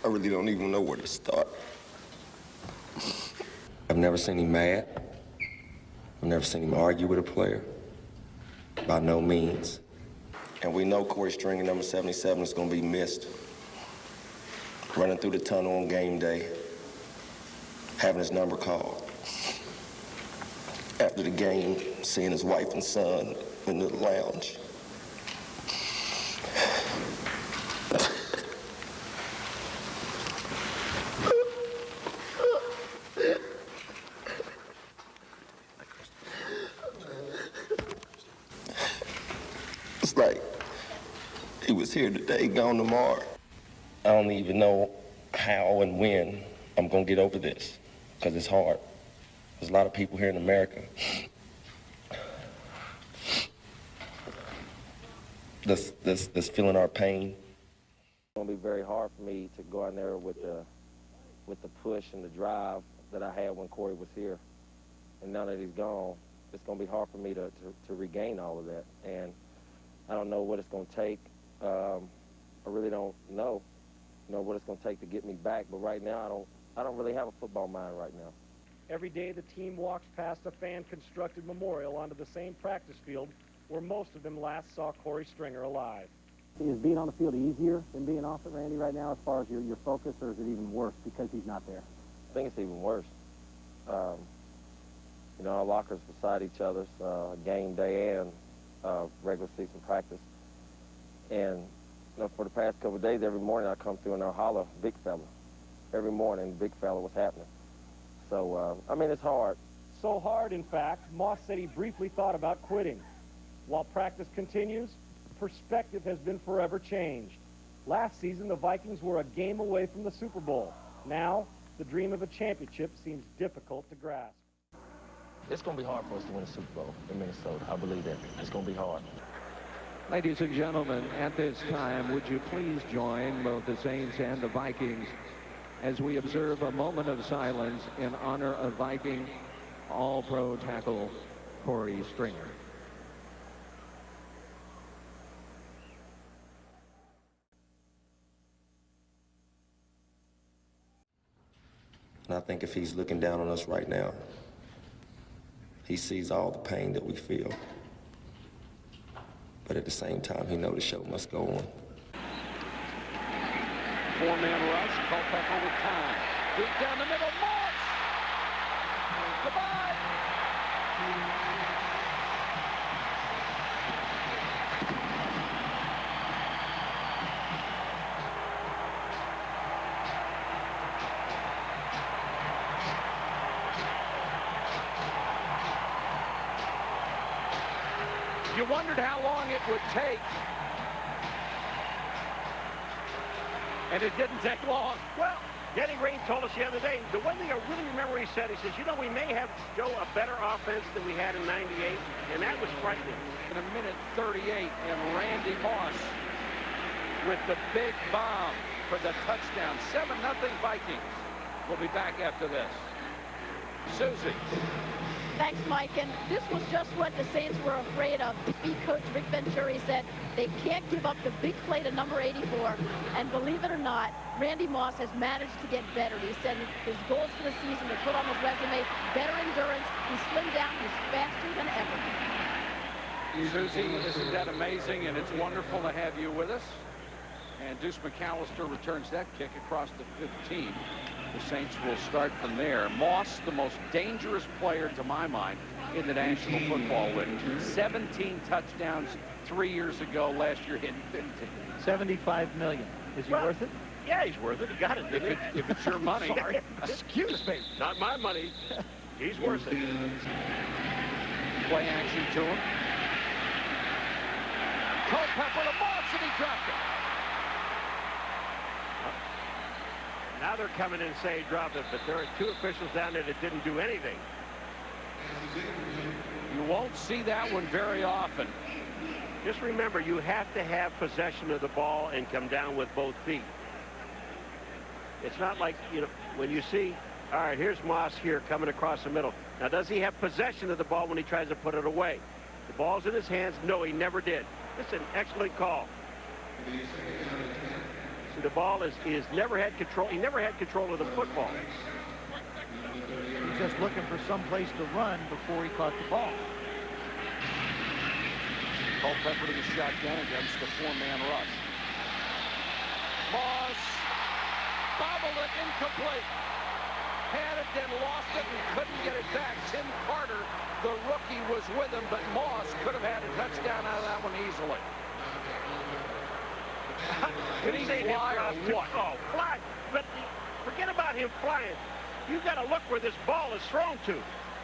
I really don't even know where to start. I've never seen him mad. I've never seen him argue with a player. By no means. And we know Corey Stringer, number 77, is going to be missed. Running through the tunnel on game day, having his number called. After the game, seeing his wife and son in the lounge. It's like he was here today, gone tomorrow. I don't even know how and when I'm gonna get over this, because it's hard. There's a lot of people here in America that's feeling our pain. It's gonna be very hard for me to go in there with the push and the drive that I had when Corey was here. And now that he's gone, it's gonna be hard for me to regain all of that. And I don't know what it's gonna take. I really don't know what it's going to take to get me back, but right now I don't really have a football mind right now. Every day the team walks past a fan-constructed memorial onto the same practice field where most of them last saw Corey Stringer alive. Is being on the field easier than being off it, Randy, right now as far as your focus, or is it even worse because he's not there? I think it's even worse. You know, our lockers beside each other's game day and regular season practice. And you know, for the past couple of days, every morning I come through and I holler, big fella. Every morning, big fella, what's happening? So, I mean, it's hard. So hard, in fact, Moss said he briefly thought about quitting. While practice continues, perspective has been forever changed. Last season, the Vikings were a game away from the Super Bowl. Now, the dream of a championship seems difficult to grasp. It's going to be hard for us to win a Super Bowl in Minnesota. I believe that. It's going to be hard. Ladies and gentlemen, at this time, would you please join both the Saints and the Vikings as we observe a moment of silence in honor of Viking All-Pro tackle Corey Stringer. And I think if he's looking down on us right now, he sees all the pain that we feel. But at the same time, he knows the show must go on. Four-man rush, Culpepper with time. Deep down the middle, Moss! Goodbye! You wondered how long it would take, and it didn't take long. Well, Denny Green told us the other day, the one thing I really remember he said, he says, you know, we may have, Joe, a better offense than we had in '98, and that was frightening. In a minute 38, and Randy Moss with the big bomb for the touchdown. 7-0 Vikings. We'll be back after this. Susie. Thanks, Mike. And this was just what the Saints were afraid of. Defeat coach Rick Venturi said they can't give up the big play to number 84. And believe it or not, Randy Moss has managed to get better. He said his goals for the season to put on his resume, better endurance, he's slimmed down, he's faster than ever. Susie, isn't that amazing? And it's wonderful to have you with us. And Deuce McAllister returns that kick across the 15. The Saints will start from there. Moss, the most dangerous player, to my mind, in the National Football League. 17 touchdowns 3 years ago. Last year hit 15. $75 million. Is he worth it? Yeah, he's worth it. He got it, didn't he? If it's your money. Sorry. Excuse me. Not my money. He's worth it. Play action to him. Culpepper to Moss, and he dropped it. Now they're coming in and saying drop it, but there are two officials down there that didn't do anything. You won't see that one very often. Just remember, you have to have possession of the ball and come down with both feet. It's not like, you know, when you see, all right, here's Moss here coming across the middle. Now, does he have possession of the ball when he tries to put it away? The ball's in his hands. No, he never did. It's an excellent call. The ball is never had control. He never had control of the football. He's just looking for some place to run before he caught the ball. Culpepper to the shotgun against the four-man rush. Moss bobbled it, incomplete. Had it, then lost it and couldn't get it back. Tim Carter, the rookie, was with him, but Moss could have had a touchdown out of that one easily. Did he fly or what? Oh, fly. But forget about him flying. You got to look where this ball is thrown to.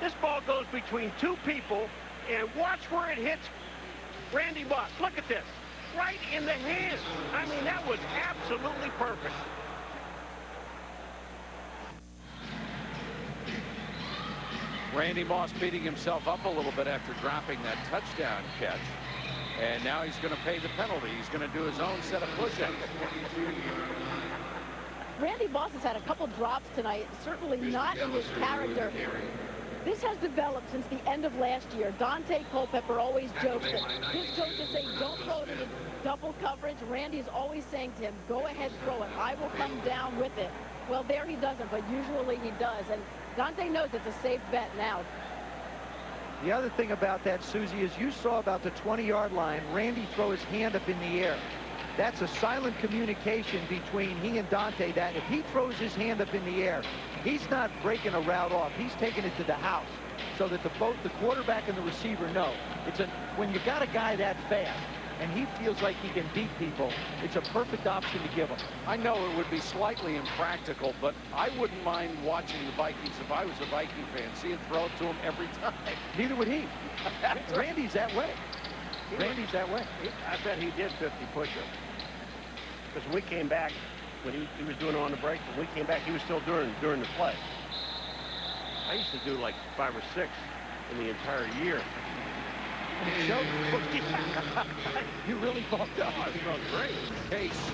This ball goes between two people, and watch where it hits Randy Moss. Look at this. Right in the hands. I mean, that was absolutely perfect. Randy Moss beating himself up a little bit after dropping that touchdown catch. And now he's going to pay the penalty. He's going to do his own set of push-ups. Randy Moss has had a couple drops tonight, certainly not in his character. This has developed since the end of last year. Dante Culpepper always jokes that his coaches say don't throw it into double coverage. Randy's always saying to him, go ahead, throw it. I will come down with it. Well, there he doesn't, but usually he does. And Dante knows it's a safe bet now. The other thing about that, Susie, is you saw about the 20-yard line, Randy throw his hand up in the air. That's a silent communication between he and Dante that if he throws his hand up in the air, he's not breaking a route off. He's taking it to the house so that both the quarterback and the receiver know. When you got a guy that fast and he feels like he can beat people, it's a perfect option to give him. I know it would be slightly impractical, but I wouldn't mind watching the Vikings if I was a Viking fan. See it throw it to him every time. Neither would he. Randy's that way. Randy's that way. I bet he did 50 push-ups. Because when we came back, when he was doing it on the break, when we came back, he was still during the play. I used to do like 5 or 6 in the entire year. You really bumped up. I felt great. In case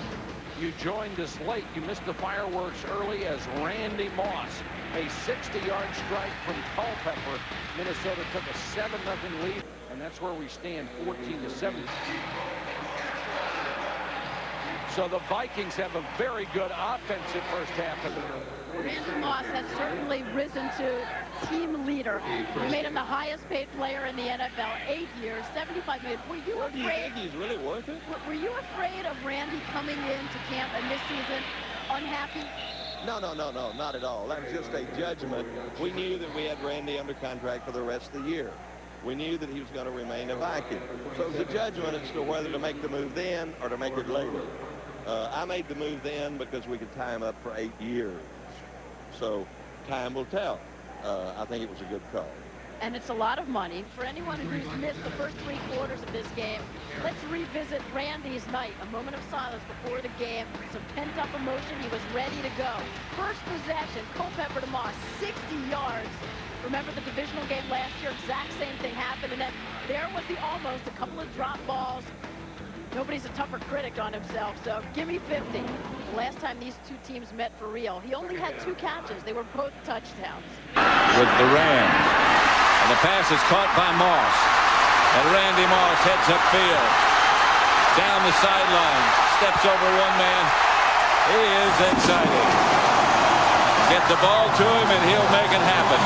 you joined us late, you missed the fireworks early as Randy Moss, a 60-yard strike from Culpepper. Minnesota took a 7-0 lead, and that's where we stand, 14-7. So the Vikings have a very good offensive first half of the year. Randy Moss has certainly risen to team leader. We made him the highest paid player in the NFL, 8 years, $75 million. Were you afraid? Do you think he's really worth it? Were you afraid of Randy coming into camp and this season unhappy? No, not at all. That was just a judgment. We knew that we had Randy under contract for the rest of the year. We knew that he was going to remain a Viking. So it was a judgment as to whether to make the move then or to make it later. I made the move then because we could tie him up for 8 years. So time will tell. I think it was a good call. And it's a lot of money. For anyone who's missed the first 3 quarters of this game, let's revisit Randy's night. A moment of silence before the game. Some pent-up emotion. He was ready to go. First possession, Culpepper to Moss, 60 yards. Remember the divisional game last year? Exact same thing happened. And then there was the almost, a couple of drop balls. Nobody's a tougher critic on himself, so give me 50. The last time these two teams met for real, he only had 2 catches. They were both touchdowns. With the Rams. And the pass is caught by Moss. And Randy Moss heads upfield. Down the sideline. Steps over one man. He is excited. Get the ball to him and he'll make it happen.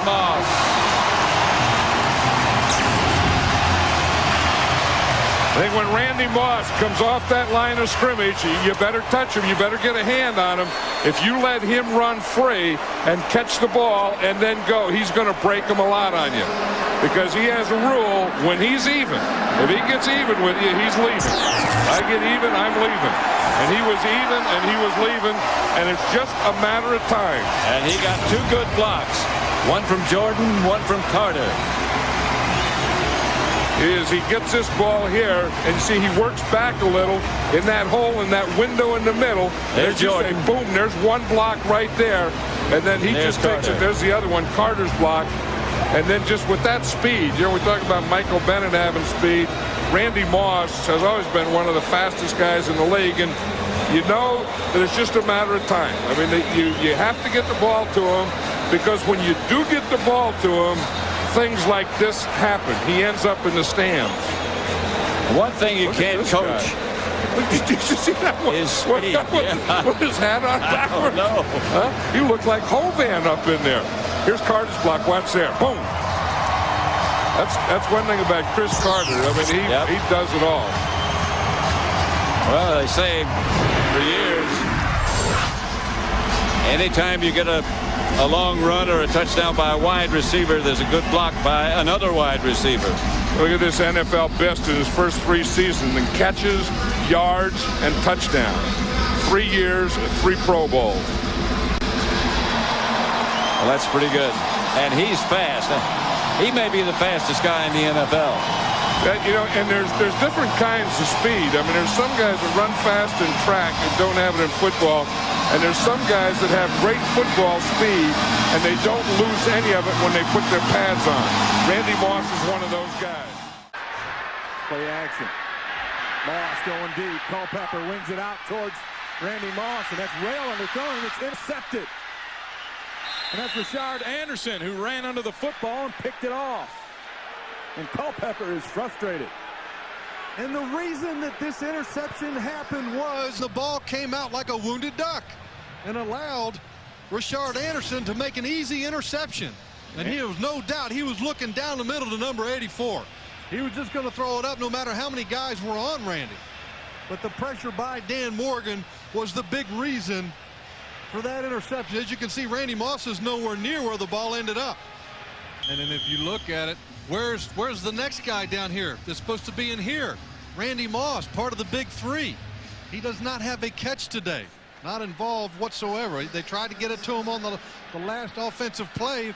Moss. I think when Randy Moss comes off that line of scrimmage, you better touch him. You better get a hand on him. If you let him run free and catch the ball and then go, he's going to break him a lot on you. Because he has a rule when he's even. If he gets even with you, he's leaving. I get even, I'm leaving. And he was even and he was leaving. And it's just a matter of time. And he got 2 good blocks. One from Jordan, one from Carter. He gets this ball here, and you see he works back a little in that hole, in that window in the middle. There's Jordan. Boom, there's one block right there, and then he there's just takes Carter. it. There's the other one, Carter's block. And then just with that speed, we talk about Michael Bennett having speed. Randy Moss has always been one of the fastest guys in the league, and you know that it's just a matter of time. I mean, you have to get the ball to him. because when you do get the ball to him, things like this happen. He ends up in the stands. One thing you can't coach. Did you see that one? His speed. With his hat on backwards. No. Huh? He looked like Hovan up in there. Here's Carter's block. Watch there. Boom. That's one thing about Chris Carter. I mean, he does it all. Well, they say for years, anytime you get a long run or a touchdown by a wide receiver, there's a good block by another wide receiver. Look at this NFL best in his first 3 seasons in catches, yards, and touchdowns. 3 years, 3 Pro Bowls. Well, that's pretty good. And he's fast. He may be the fastest guy in the NFL. You know, and there's different kinds of speed. I mean, there's some guys that run fast in track and don't have it in football. And there's some guys that have great football speed, and they don't lose any of it when they put their pads on. Randy Moss is one of those guys. Play action. Moss going deep. Culpepper wings it out towards Randy Moss, and that's Rail underthrown, and it's intercepted. And that's Richard Anderson, who ran under the football and picked it off. And Culpepper is frustrated. And the reason that this interception happened was the ball came out like a wounded duck and allowed Richard Anderson to make an easy interception. And he was no doubt he was looking down the middle to number 84. He was just going to throw it up no matter how many guys were on Randy. But the pressure by Dan Morgan was the big reason for that interception. As you can see, Randy Moss is nowhere near where the ball ended up. And then if you look at it, where's the next guy down here that's supposed to be in here? Randy Moss, part of the big 3. He does not have a catch today. Not involved whatsoever. They tried to get it to him on the last offensive play,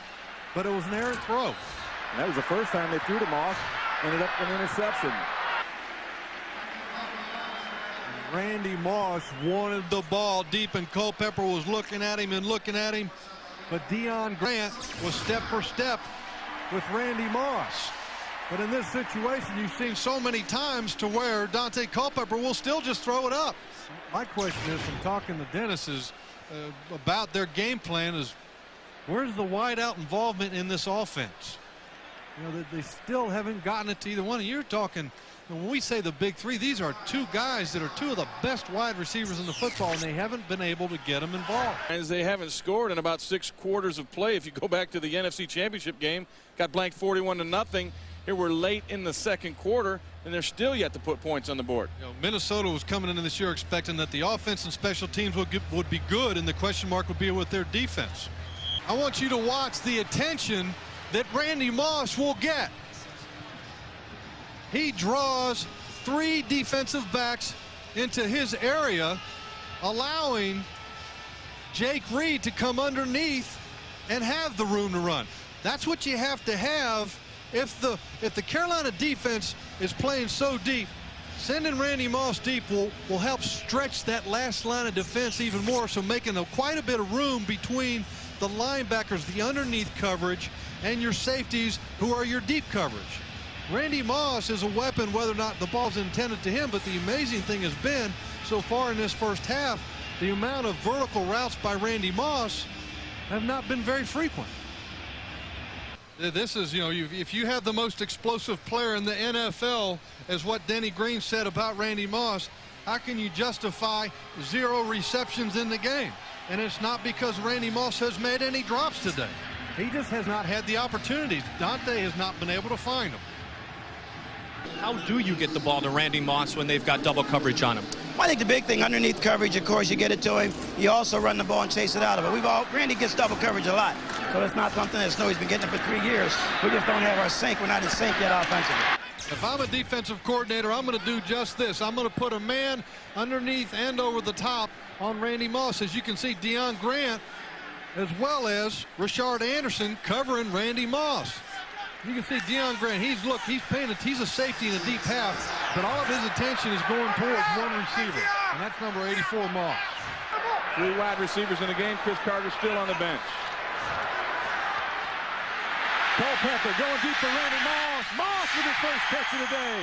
but it was an errant throw. And that was the first time they threw to Moss. Ended up with an interception. Randy Moss wanted the ball deep, and Culpepper was looking at him and looking at him. But Deion Grant was step for step with Randy Moss. But in this situation, you've seen so many times to where Dante Culpepper will still just throw it up. My question is, from talking to Dennis, is about their game plan is, where's the wide-out involvement in this offense? You know, they still haven't gotten it to either one. And you're talking, when we say the big 3, these are 2 guys that are 2 of the best wide receivers in the football, and they haven't been able to get them involved. As they haven't scored in about 6 quarters of play. If you go back to the NFC Championship game, got blanked 41-0. Here we're late in the second quarter, and they're still yet to put points on the board. You know, Minnesota was coming into this year expecting that the offense and special teams would be good, and the question mark would be with their defense. I want you to watch the attention that Randy Moss will get. He draws 3 defensive backs into his area, allowing Jake Reed to come underneath and have the room to run. That's what you have to have if the Carolina defense is playing so deep. Sending Randy Moss deep will help stretch that last line of defense even more, so making quite a bit of room between the linebackers, the underneath coverage, and your safeties, who are your deep coverage. Randy Moss is a weapon whether or not the ball's intended to him, but the amazing thing has been, so far in this first half, the amount of vertical routes by Randy Moss have not been very frequent. This is, you know, if you have the most explosive player in the NFL, as what Denny Green said about Randy Moss, how can you justify 0 receptions in the game? And it's not because Randy Moss has made any drops today. He just has not had the opportunities. Dante has not been able to find them. How do you get the ball to Randy Moss when they've got double coverage on him? Well, I think the big thing, underneath coverage, of course, you get it to him. You also run the ball and chase it out of it. Randy gets double coverage a lot. So it's not something that Snowy's been getting it for 3 years. We just don't have our sync. We're not in sync yet offensively. If I'm a defensive coordinator, I'm going to do just this. I'm going to put a man underneath and over the top on Randy Moss. As you can see, Deion Grant, as well as Richard Anderson, covering Randy Moss. You can see Deion Grant, he's a safety in a deep half, but all of his attention is going towards one receiver, and that's number 84, Moss. 3 wide receivers in the game. Chris Carter still on the bench. Culpepper going deep for Randy Moss. Moss with his first catch of the day.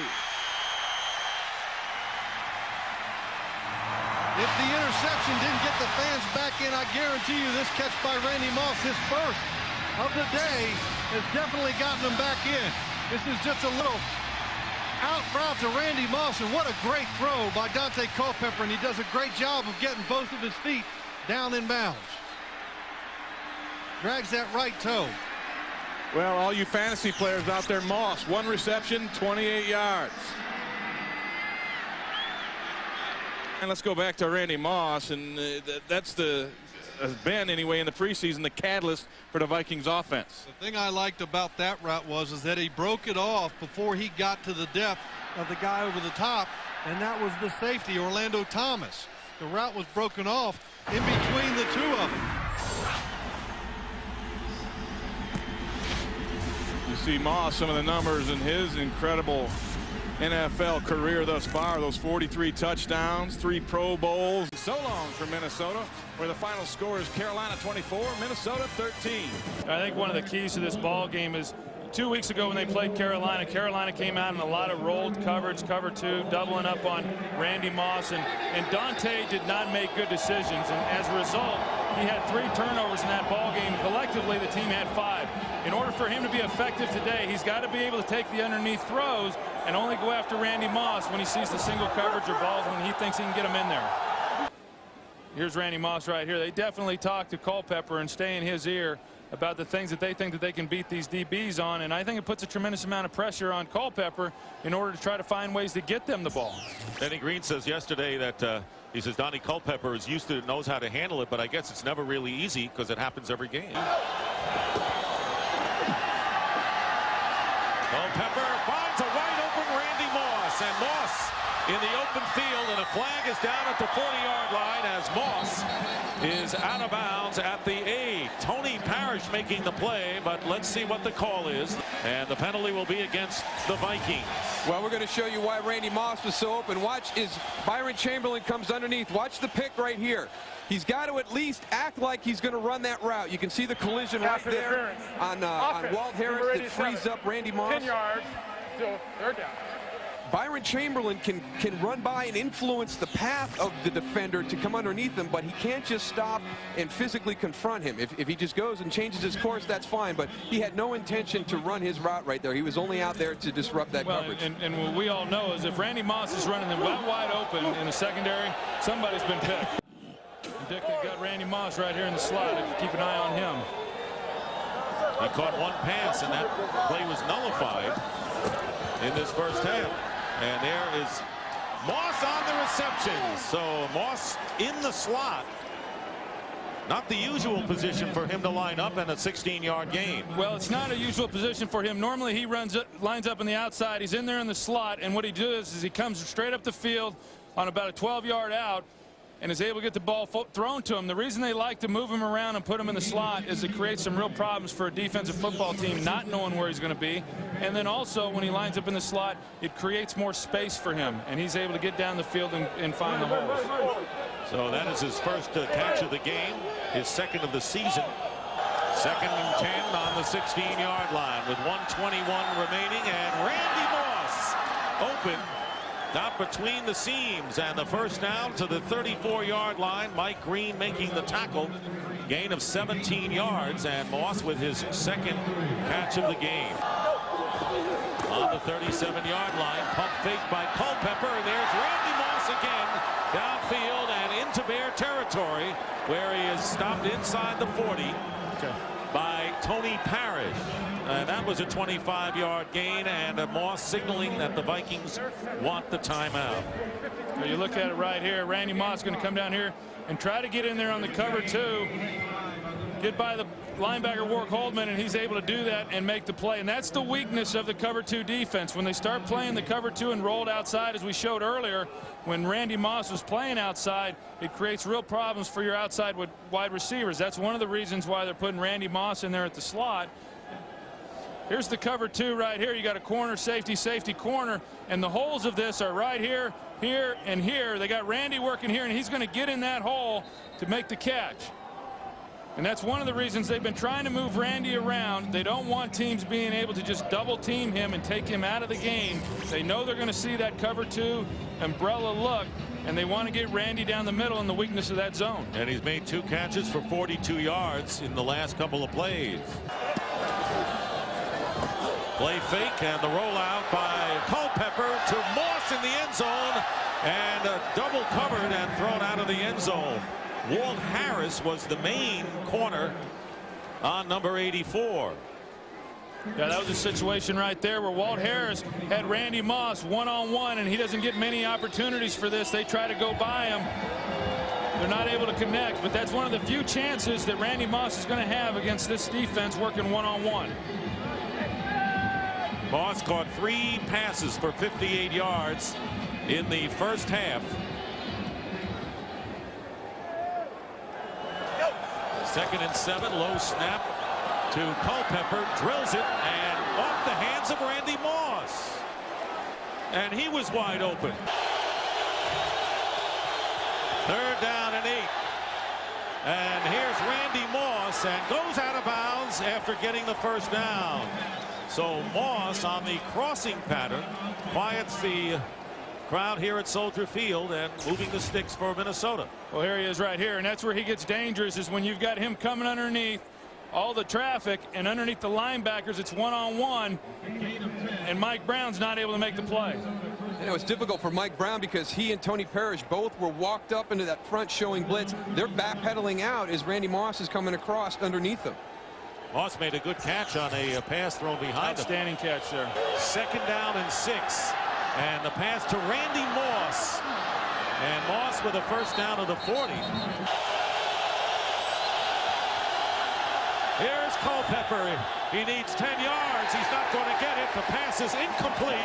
If the interception didn't get the fans back in, I guarantee you this catch by Randy Moss, his first of the day, has definitely gotten them back in. This is just a little out route to Randy Moss, and what a great throw by Dante Culpepper, and he does a great job of getting both of his feet down in bounds. Drags that right toe. Well, all you fantasy players out there, Moss, 1 reception, 28 yards. And let's go back to Randy Moss, and that's has been anyway in the preseason the catalyst for the Vikings offense. The thing I liked about that route was that he broke it off before he got to the depth of the guy over the top, and that was the safety, Orlando Thomas. The route was broken off in between the two of them. You see Moss, some of the numbers in his incredible NFL career thus far, those 43 touchdowns, 3 Pro Bowls. So long for Minnesota, where the final score is Carolina 24, Minnesota 13. I think one of the keys to this ball game is 2 weeks ago when they played Carolina, Carolina came out in a lot of rolled coverage, cover 2, doubling up on Randy Moss, and Dante did not make good decisions, and as a result, he had 3 turnovers in that ball game. Collectively, the team had 5. In order for him to be effective today, he's got to be able to take the underneath throws and only go after Randy Moss when he sees the single coverage or balls when he thinks he can get them in there. Here's Randy Moss right here. They definitely talk to Culpepper and stay in his ear about the things that they think that they can beat these DBs on, and I think it puts a tremendous amount of pressure on Culpepper in order to try to find ways to get them the ball. Denny Green says yesterday that he says Donnie Culpepper is used to it, knows how to handle it, but I guess it's never really easy because it happens every game. Culpepper finds a wide open Randy Moss, and Moss in the open field, and a flag is down at the 40-yard line as Moss is out of bounds at the 8. Tony Parrish making the play, but let's see what the call is, and the penalty will be against the Vikings. Well, we're going to show you why Randy Moss was so open. Watch as Byron Chamberlain comes underneath. Watch the pick right here. He's got to at least act like he's going to run that route. You can see the collision right there on Walt Harris that frees up Randy Moss. 10 yards, still third down. Byron Chamberlain can run by and influence the path of the defender to come underneath him, but he can't just stop and physically confront him. If he just goes and changes his course, that's fine, but he had no intention to run his route right there. He was only out there to disrupt that coverage. And what we all know is if Randy Moss is running them wide open in the secondary, somebody's been picked. Dick got Randy Moss right here in the slot. Keep an eye on him. He caught 1 pass, and that play was nullified in this first half. And there is Moss on the reception. So Moss in the slot. Not the usual position for him to line up in a 16-yard gain. Well, it's not a usual position for him. Normally he lines up on the outside. He's in there in the slot, and what he does is he comes straight up the field on about a 12-yard out and is able to get the ball thrown to him. The reason they like to move him around and put him in the slot is it creates some real problems for a defensive football team not knowing where he's going to be. And then also when he lines up in the slot, it creates more space for him, and he's able to get down the field and find the holes. So that is his first catch of the game, his second of the season. 2nd and 10 on the 16-yard line with 1:21 remaining, and Randy Moss open. Not between the seams, and the first down to the 34-yard line. Mike Green making the tackle. Gain of 17 yards, and Moss with his 2nd catch of the game. On the 37-yard line, pump fake by Culpepper, and there's Randy Moss again. Downfield and into Bear territory, where he is stopped inside the 40 by Tony Parrish. That was a 25-yard gain, and Moss signaling that the Vikings want the timeout. Well, you look at it right here. Randy Moss is going to come down here and try to get in there on the cover 2. Get by the linebacker Warwick Holdman, and he's able to do that and make the play. And that's the weakness of the cover 2 defense. When they start playing the cover 2 and rolled outside, as we showed earlier, when Randy Moss was playing outside, it creates real problems for your outside wide receivers. That's one of the reasons why they're putting Randy Moss in there at the slot. Here's the cover 2 right here. You got a corner, safety, safety, corner, and the holes of this are right here, here, and here. They got Randy working here, and he's going to get in that hole to make the catch. And that's one of the reasons they've been trying to move Randy around. They don't want teams being able to just double team him and take him out of the game. They know they're going to see that cover 2 umbrella look, And they want to get Randy down the middle in the weakness of that zone. And he's made 2 catches for 42 yards in the last couple of plays. Play fake and the rollout by Culpepper to Moss in the end zone. And double covered and thrown out of the end zone. Walt Harris was the main corner on number 84. Yeah, that was a situation right there where Walt Harris had Randy Moss one-on-one, and he doesn't get many opportunities for this. They try to go by him. They're not able to connect, but that's one of the few chances that Randy Moss is going to have against this defense working one-on-one. Moss caught 3 passes for 58 yards in the first half. Second and 7, low snap to Culpepper, drills it, and off the hands of Randy Moss. And he was wide open. 3rd down and 8. And here's Randy Moss, and goes out of bounds after getting the first down. So Moss on the crossing pattern quiets the crowd here at Soldier Field and moving the sticks for Minnesota. Well, here he is right here, and that's where he gets dangerous, is when you've got him coming underneath all the traffic, and underneath the linebackers it's one-on-one, and Mike Brown's not able to make the play. And it was difficult for Mike Brown because he and Tony Parrish both were walked up into that front showing blitz. They're backpedaling out as Randy Moss is coming across underneath them. Moss made a good catch on a pass thrown behind him. Outstanding catch there. 2nd down and 6. And the pass to Randy Moss. And Moss with a first down of the 40. Here's Culpepper. He needs 10 yards. He's not going to get it. The pass is incomplete.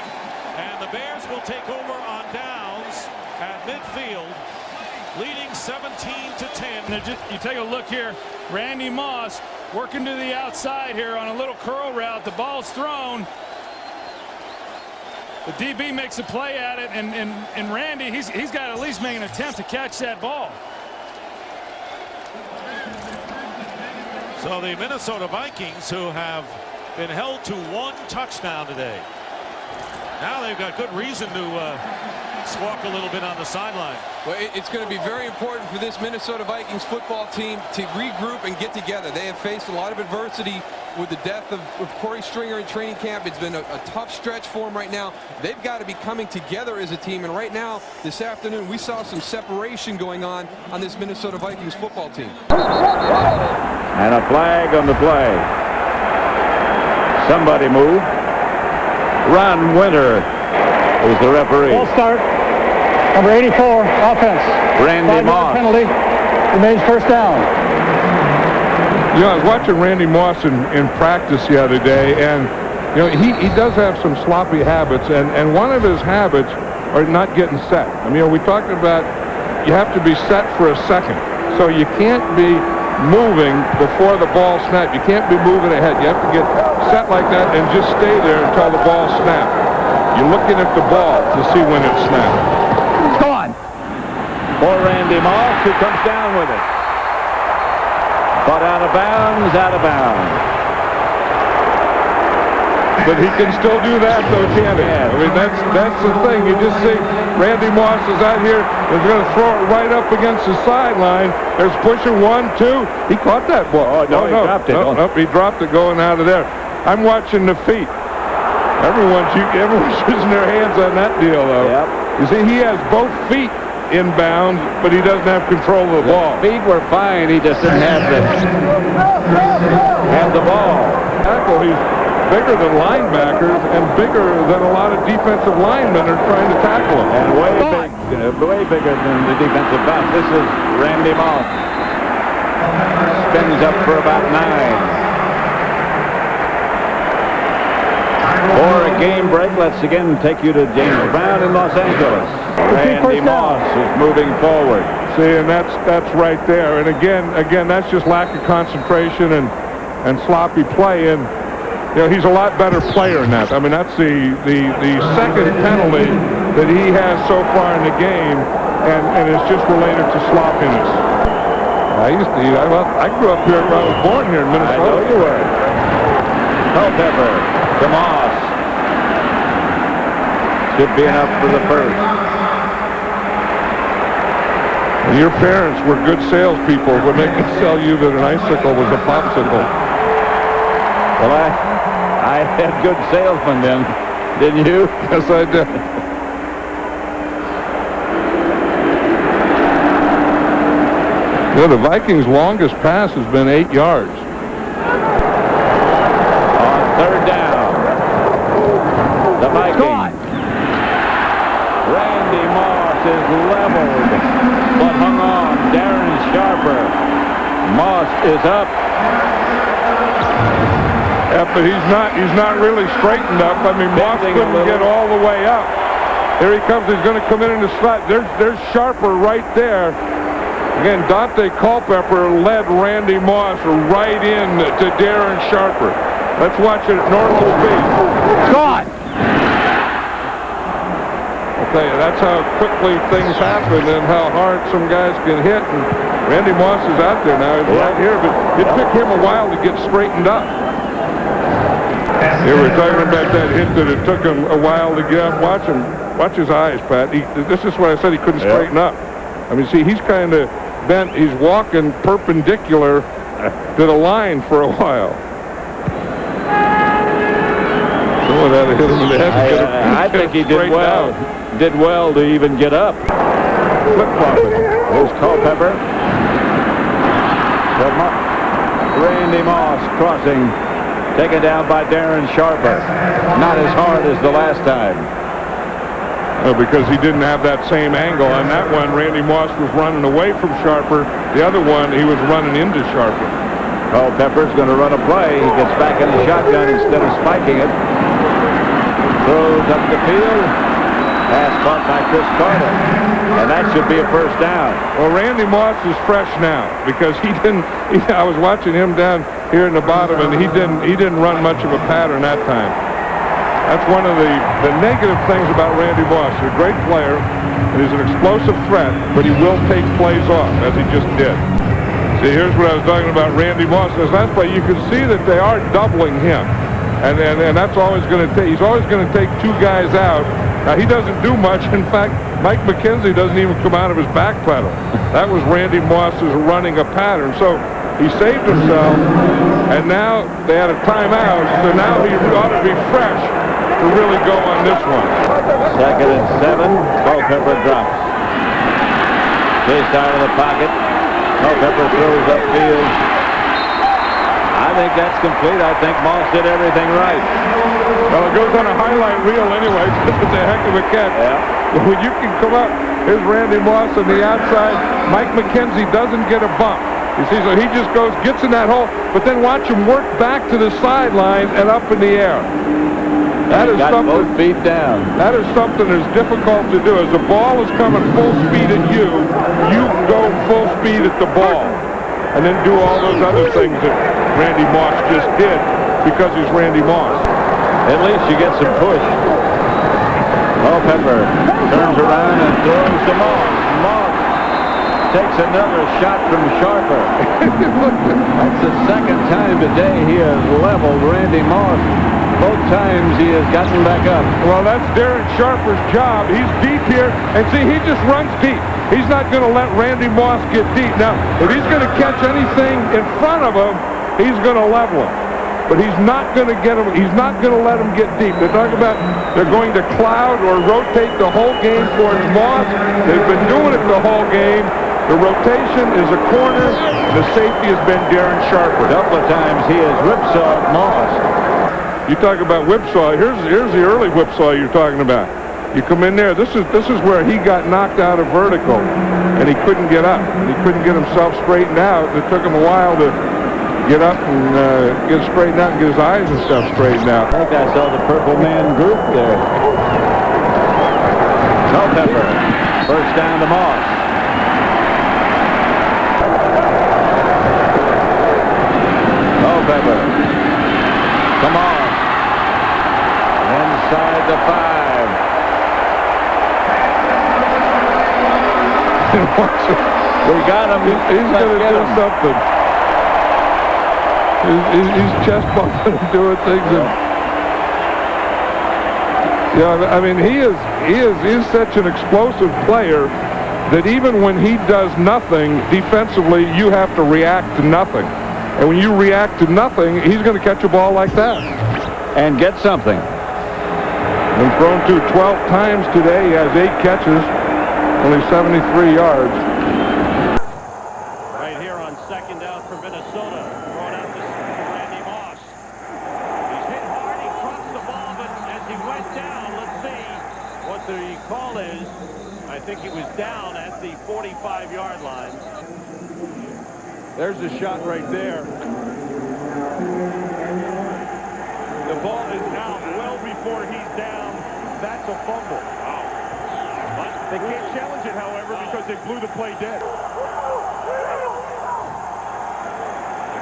And the Bears will take over on downs at midfield, leading 17-10. And you take a look here. Randy Moss working to the outside here on a little curl route. The ball's thrown. The DB makes a play at it, and Randy, he's got to at least make an attempt to catch that ball. So the Minnesota Vikings, who have been held to 1 touchdown today, now they've got good reason to squawk a little bit on the sideline. Well, it's going to be very important for this Minnesota Vikings football team to regroup and get together. They have faced a lot of adversity with the death of Corey Stringer in training camp. It's been a tough stretch for them right now. They've got to be coming together as a team. And right now, this afternoon, we saw some separation going on this Minnesota Vikings football team. And a flag on the play. Somebody move. Ron Winter is the referee. Full start. Number 84, offense. Randy Moss. Penalty. Remains first down. You know, I was watching Randy Moss in practice the other day, and you know he does have some sloppy habits, and one of his habits are not getting set. I mean, we talked about you have to be set for a second, so you can't be moving before the ball snaps. You can't be moving ahead. You have to get set like that and just stay there until the ball snaps. You're looking at the ball to see when it snaps. Go on. For Randy Moss, who comes down with it. But out of bounds, out of bounds. But he can still do that, though, can't he? I mean, that's the thing. You just see Randy Moss is out here. He's going to throw it right up against the sideline. There's pushing 1, 2. He caught that ball. Oh, no, he dropped it. No, he dropped it going out of there. I'm watching the feet. Everyone's using their hands on that deal, though. Yep. You see, he has both feet inbound, but he doesn't have control of the ball. Feet were fine. He just didn't have the ball. Tackle. He's bigger than linebackers and bigger than a lot of defensive linemen are trying to tackle him. And way bigger than the defensive back. This is Randy Moss. Spins up for about 9. For a game break, let's again take you to James Brown in Los Angeles. Randy Moss is moving forward. See, and that's right there. And again, that's just lack of concentration and sloppy play. And you know, he's a lot better player than that. I mean, that's the second penalty that he has so far in the game, and it's just related to sloppiness. I grew up here. I was born here in Minnesota. I know you were. Culpepper to Moss. Should be enough for the first. And your parents were good salespeople when they could sell you that an icicle was a popsicle. Well, I had good salesmen then, didn't you? Yes, I did. You know, the Vikings' longest pass has been 8 yards. On third down, the Vikings. Randy Moss is leveled, but hung on. Darren Sharper. Moss is up. Yeah, but he's not really straightened up. I mean, Moss couldn't get all the way up. Here he comes. He's going to come in the slot. There's Sharper right there. Again, Dante Culpepper led Randy Moss right in to Darren Sharper. Let's watch it at normal speed. Gone. I'll tell you, that's how quickly things happen and how hard some guys can hit. And Randy Moss is out there now. He's right here, but it took him a while to get straightened up. Here we're talking about that hit that it took him a while to get up. Watch him. Watch his eyes, Pat. This is what I said, he couldn't straighten up. I mean, see, he's kind of bent. He's walking perpendicular to the line for a while. Someone had to hit him in the head. I think he did well. Did well to even get up. Flip-flopping. Here's Culpepper. Randy Moss crossing. Taken down by Darren Sharper. Not as hard as the last time. Because he didn't have that same angle. On that one, Randy Moss was running away from Sharper. The other one, he was running into Sharper. Culpepper's going to run a play. He gets back in the shotgun instead of spiking it. Throws up the field. Pass caught by Chris Carter. And that should be a first down. Well, Randy Moss is fresh now because he didn't. I was watching him down here in the bottom, and he didn't run much of a pattern that time. That's one of the negative things about Randy Moss. He's a great player, and he's an explosive threat, but he will take plays off, as he just did. See, here's what I was talking about Randy Moss. This last play, you can see that they are doubling him. And that's always going to take, he's always going to take two guys out. Now, he doesn't do much. In fact, Mike McKenzie doesn't even come out of his back pedal. That was Randy Moss's running a pattern. So he saved himself, and now they had a timeout, so now he ought to be fresh to really go on this one. 2nd and 7. Culpepper drops. Chased out of the pocket. Culpepper throws upfield. I think that's complete. I think Moss did everything right. Well, it goes on a highlight reel anyway. It's a heck of a catch. Yeah. When you can come up, here's Randy Moss on the outside. Mike McKenzie doesn't get a bump. You see, so he just goes, gets in that hole, but then watch him work back to the sideline and up in the air. That is something. Both feet down. That is something that's difficult to do. As the ball is coming full speed at you, you go full speed at the ball, and then do all those other things that Randy Moss just did because he's Randy Moss. At least you get some push. Culpepper turns around and throws to Moss. Moss takes another shot from Sharper. That's the second time today he has leveled Randy Moss. Both times he has gotten back up. Well, that's Darren Sharper's job. He's deep here, and see, he just runs deep. He's not going to let Randy Moss get deep. Now, if he's going to catch anything in front of him, he's going to level him. But he's not going to get him. He's not going to let him get deep. They're talking about they're going to cloud or rotate the whole game towards Moss. They've been doing it the whole game. The rotation is a corner. The safety has been Darren Sharper. A couple of times he has whipsawed Moss. You talk about whipsaw. Here's the early whipsaw you're talking about. You come in there. This is where he got knocked out of vertical, and he couldn't get up. And he couldn't get himself straightened out. It took him a while to get up and get straightened out and get his eyes and stuff straightened out. I think I saw the purple man group there. Culpepper, first down to Moss. Culpepper, come on. Inside the 5. We got him. He's going to do something. He's chest bumping and doing things. And, I mean, he is such an explosive player. that even when he does nothing defensively, you have to react to nothing. And when you react to nothing, he's going to catch a ball like that. And get something. Been thrown to 12 times today. He has 8 catches, only 73 yards. Right here on second down for Minnesota. Thrown out to Randy Moss. He's hit hard. He crossed the ball, but as he went down, let's see what the call is. I think he was down at the 45-yard line. There's the shot right there. The ball is out well before he's down. That's a fumble. Wow. They can't challenge it, however, because they blew the play dead.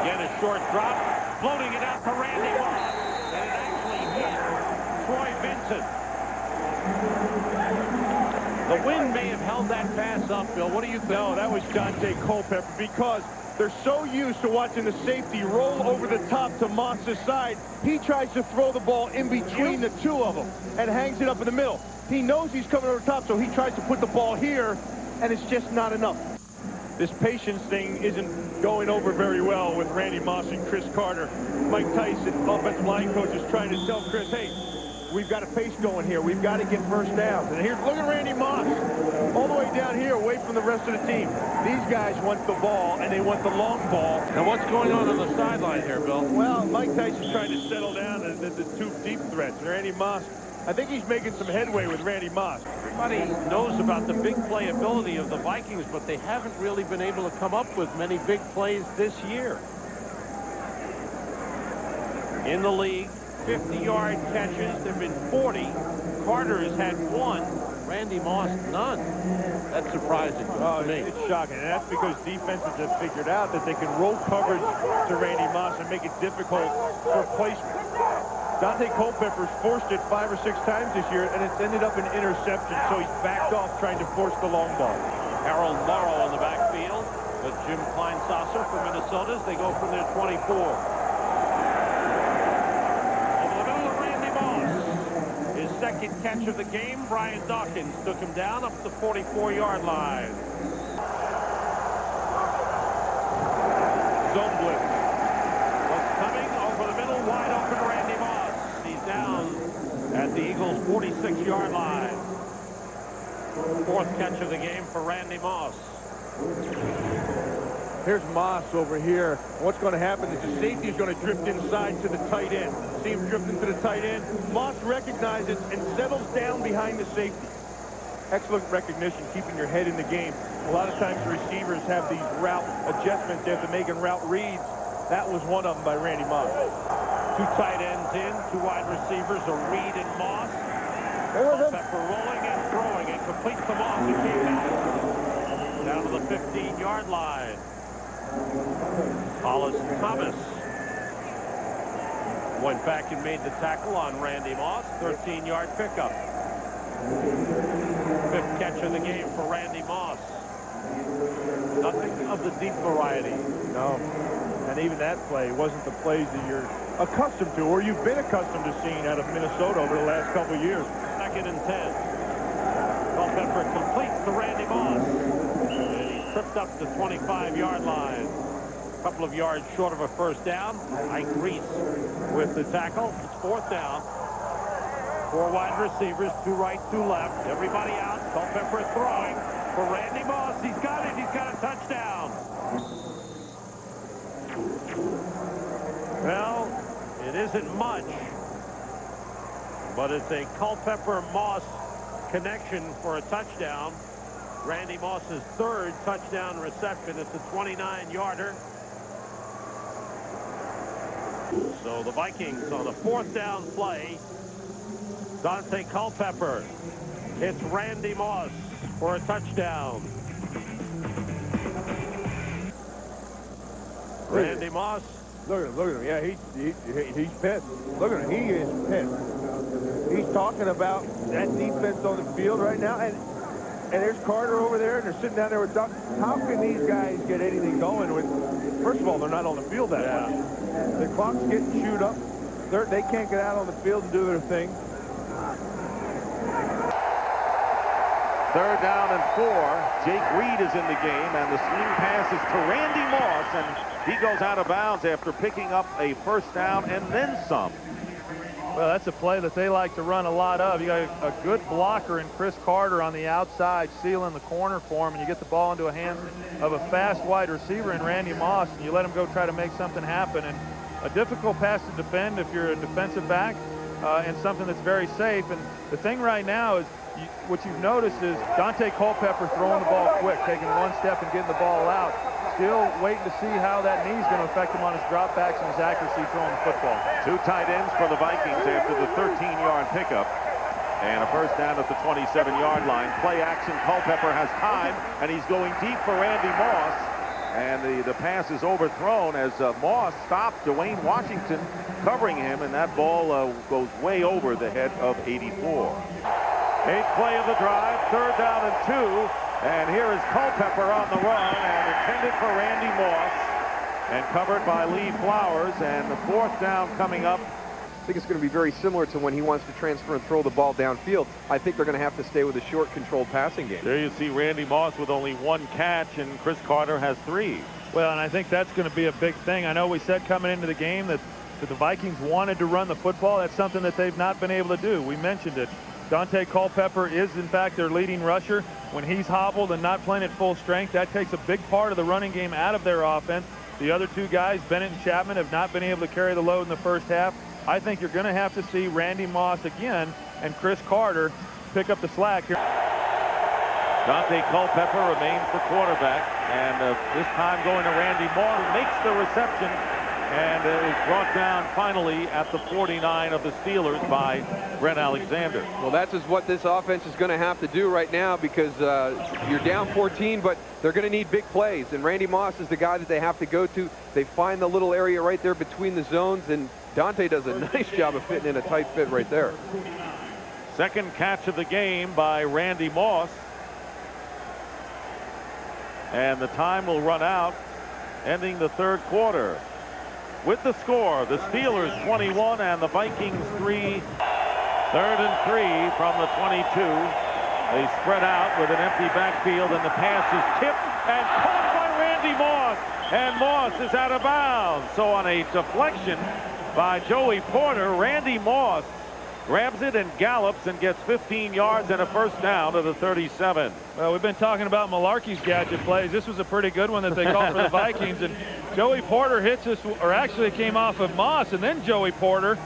Again, a short drop. Floating it out to Randy Moss. And it actually hit Troy Vincent. The wind may have held that pass up, Bill. What do you think? No, that was Dante Culpepper, because they're so used to watching the safety roll over the top to Moss's side. He tries to throw the ball in between the two of them and hangs it up in the middle. He knows he's coming over the top, so he tries to put the ball here, and it's just not enough. This patience thing isn't going over very well with Randy Moss and Chris Carter. Mike Tyson, offensive line coach, is trying to tell Chris, hey, we've got a pace going here. We've got to get first downs. And here, look at Randy Moss all the way down here away from the rest of the team. These guys want the ball, and they want the long ball. Now, what's going on the sideline here, Bill? Well, Mike Tyson's trying to settle down the two deep threats. Randy Moss, I think he's making some headway with Randy Moss. Everybody knows about the big playability of the Vikings, but they haven't really been able to come up with many big plays this year. In the league, 50-yard catches. There have been 40. Carter has had 1. Randy Moss, none. That's surprising to me. It's shocking, and that's because defenses have figured out that they can roll coverage to Randy Moss and make it difficult for placement. Dante Culpepper's forced it 5 or 6 times this year, and it's ended up in interception, so he's backed off trying to force the long ball. Harold Morrow in the backfield with Jim Kleinsasser for Minnesota as they go from their 24. Second catch of the game. Brian Dawkins took him down up the 44-yard line. Zone blitz. What's coming over the middle, wide open Randy Moss. He's down at the Eagles' 46-yard line. 4th catch of the game for Randy Moss. Here's Moss over here. What's going to happen is the safety is going to drift inside to the tight end. See him drifting to the tight end. Moss recognizes and settles down behind the safety. Excellent recognition, keeping your head in the game. A lot of times receivers have these route adjustments they have to make in route reads. That was one of them by Randy Moss. 2 tight ends in, 2 wide receivers, a Reed and Moss. Culpepper rolling and throwing and complete to Moss. He came down to the 15-yard line. Hollis Thomas went back and made the tackle on Randy Moss. 13-yard pickup. 5th catch of the game for Randy Moss. Nothing of the deep variety. No. And even that play wasn't the plays that you're accustomed to or you've been accustomed to seeing out of Minnesota over the last couple of years. 2nd and 10. Culpepper completes to Randy Moss. And he tripped up the 25-yard line. A couple of yards short of a first down. Ike Reese with the tackle. It's 4th down. 4 wide receivers, 2 right, 2 left. Everybody out. Culpepper throwing for Randy Moss. He's got it. He's got a touchdown. Well, it isn't much, but it's a Culpepper-Moss connection for a touchdown. Randy Moss's 3rd touchdown reception. It's a 29-yarder. So the Vikings on a 4th down play. Dante Culpepper hits Randy Moss for a touchdown. Randy Moss. Look at him. Yeah, he's pissed. Look at him. He is pissed. He's talking about that defense on the field right now. And there's Carter over there, and they're sitting down there with Duck. How can these guys get anything going with? First of all, they're not on the field that much. The clock's getting chewed up. They can't get out on the field and do their thing. 3rd down and 4. Jake Reed is in the game, and the swing pass is to Randy Moss, and he goes out of bounds after picking up a 1st down and then some. Well, that's a play that they like to run a lot of. You got a good blocker in Chris Carter on the outside, sealing the corner for him, and you get the ball into the hands of a fast wide receiver in Randy Moss, and you let him go try to make something happen. And a difficult pass to defend if you're a defensive back, and something that's very safe. And the thing right now is, what you've noticed is Dante Culpepper throwing the ball quick, taking one step and getting the ball out. Still waiting to see how that knee is going to affect him on his dropbacks and his accuracy throwing the football. 2 tight ends for the Vikings after the 13-yard pickup. And a 1st down at the 27-yard line. Play action. Culpepper has time, and he's going deep for Randy Moss. And the pass is overthrown as Moss stopped Dwayne Washington covering him, and that ball goes way over the head of 84. 8th play of the drive, 3rd down and 2. And here is Culpepper on the run, and intended for Randy Moss, and covered by Lee Flowers, and the 4th down coming up. I think it's going to be very similar to when he wants to transfer and throw the ball downfield. I think they're going to have to stay with a short, controlled passing game. There you see Randy Moss with only 1 catch, and Chris Carter has 3. Well, and I think that's going to be a big thing. I know we said coming into the game that the Vikings wanted to run the football. That's something that they've not been able to do. We mentioned it. Dante Culpepper is, in fact, their leading rusher. When he's hobbled and not playing at full strength, that takes a big part of the running game out of their offense. The other 2 guys, Bennett and Chapman, have not been able to carry the load in the 1st half. I think you're going to have to see Randy Moss again and Chris Carter pick up the slack here. Dante Culpepper remains the quarterback, and this time going to Randy Moss, who makes the reception, and is brought down finally at the 49 of the Steelers by Brent Alexander. Well, that's just what this offense is going to have to do right now, because you're down 14, but they're going to need big plays, and Randy Moss is the guy that they have to go to. They find the little area right there between the zones, and Dante does a nice job of fitting in a tight fit right there. 2nd catch of the game by Randy Moss. And the time will run out, ending the 3rd quarter. With the score, the Steelers 21 and the Vikings 3. 3rd and 3 from the 22. They spread out with an empty backfield, and the pass is tipped and caught by Randy Moss. And Moss is out of bounds. So on a deflection by Joey Porter, Randy Moss grabs it and gallops and gets 15 yards and a 1st down to the 37. Well, we've been talking about Malarkey's gadget plays. This was a pretty good one that they called for the Vikings, and Joey Porter hits this, or actually it came off of Moss and then Joey Porter.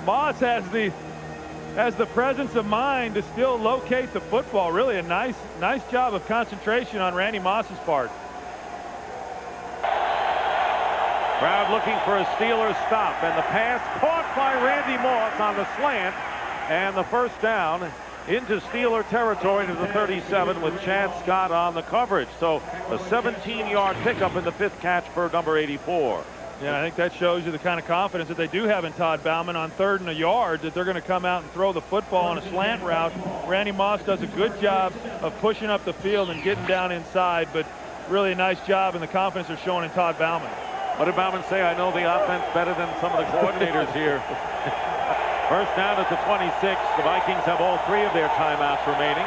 Moss has the presence of mind to still locate the football. Really a nice job of concentration on Randy Moss's part. Crowd looking for a Steelers stop, and the pass caught by Randy Moss on the slant, and the 1st down into Steeler territory to the 37 with Chad Scott on the coverage. So a 17-yard pickup in the 5th catch for number 84. Yeah, I think that shows you the kind of confidence that they do have in Todd Bauman on 3rd and a yard, that they're going to come out and throw the football on a slant route. Randy Moss does a good job of pushing up the field and getting down inside, but really a nice job, and the confidence they're showing in Todd Bauman. What did Bauman say? I know the offense better than some of the coordinators here. 1st down at the 26. The Vikings have all 3 of their timeouts remaining.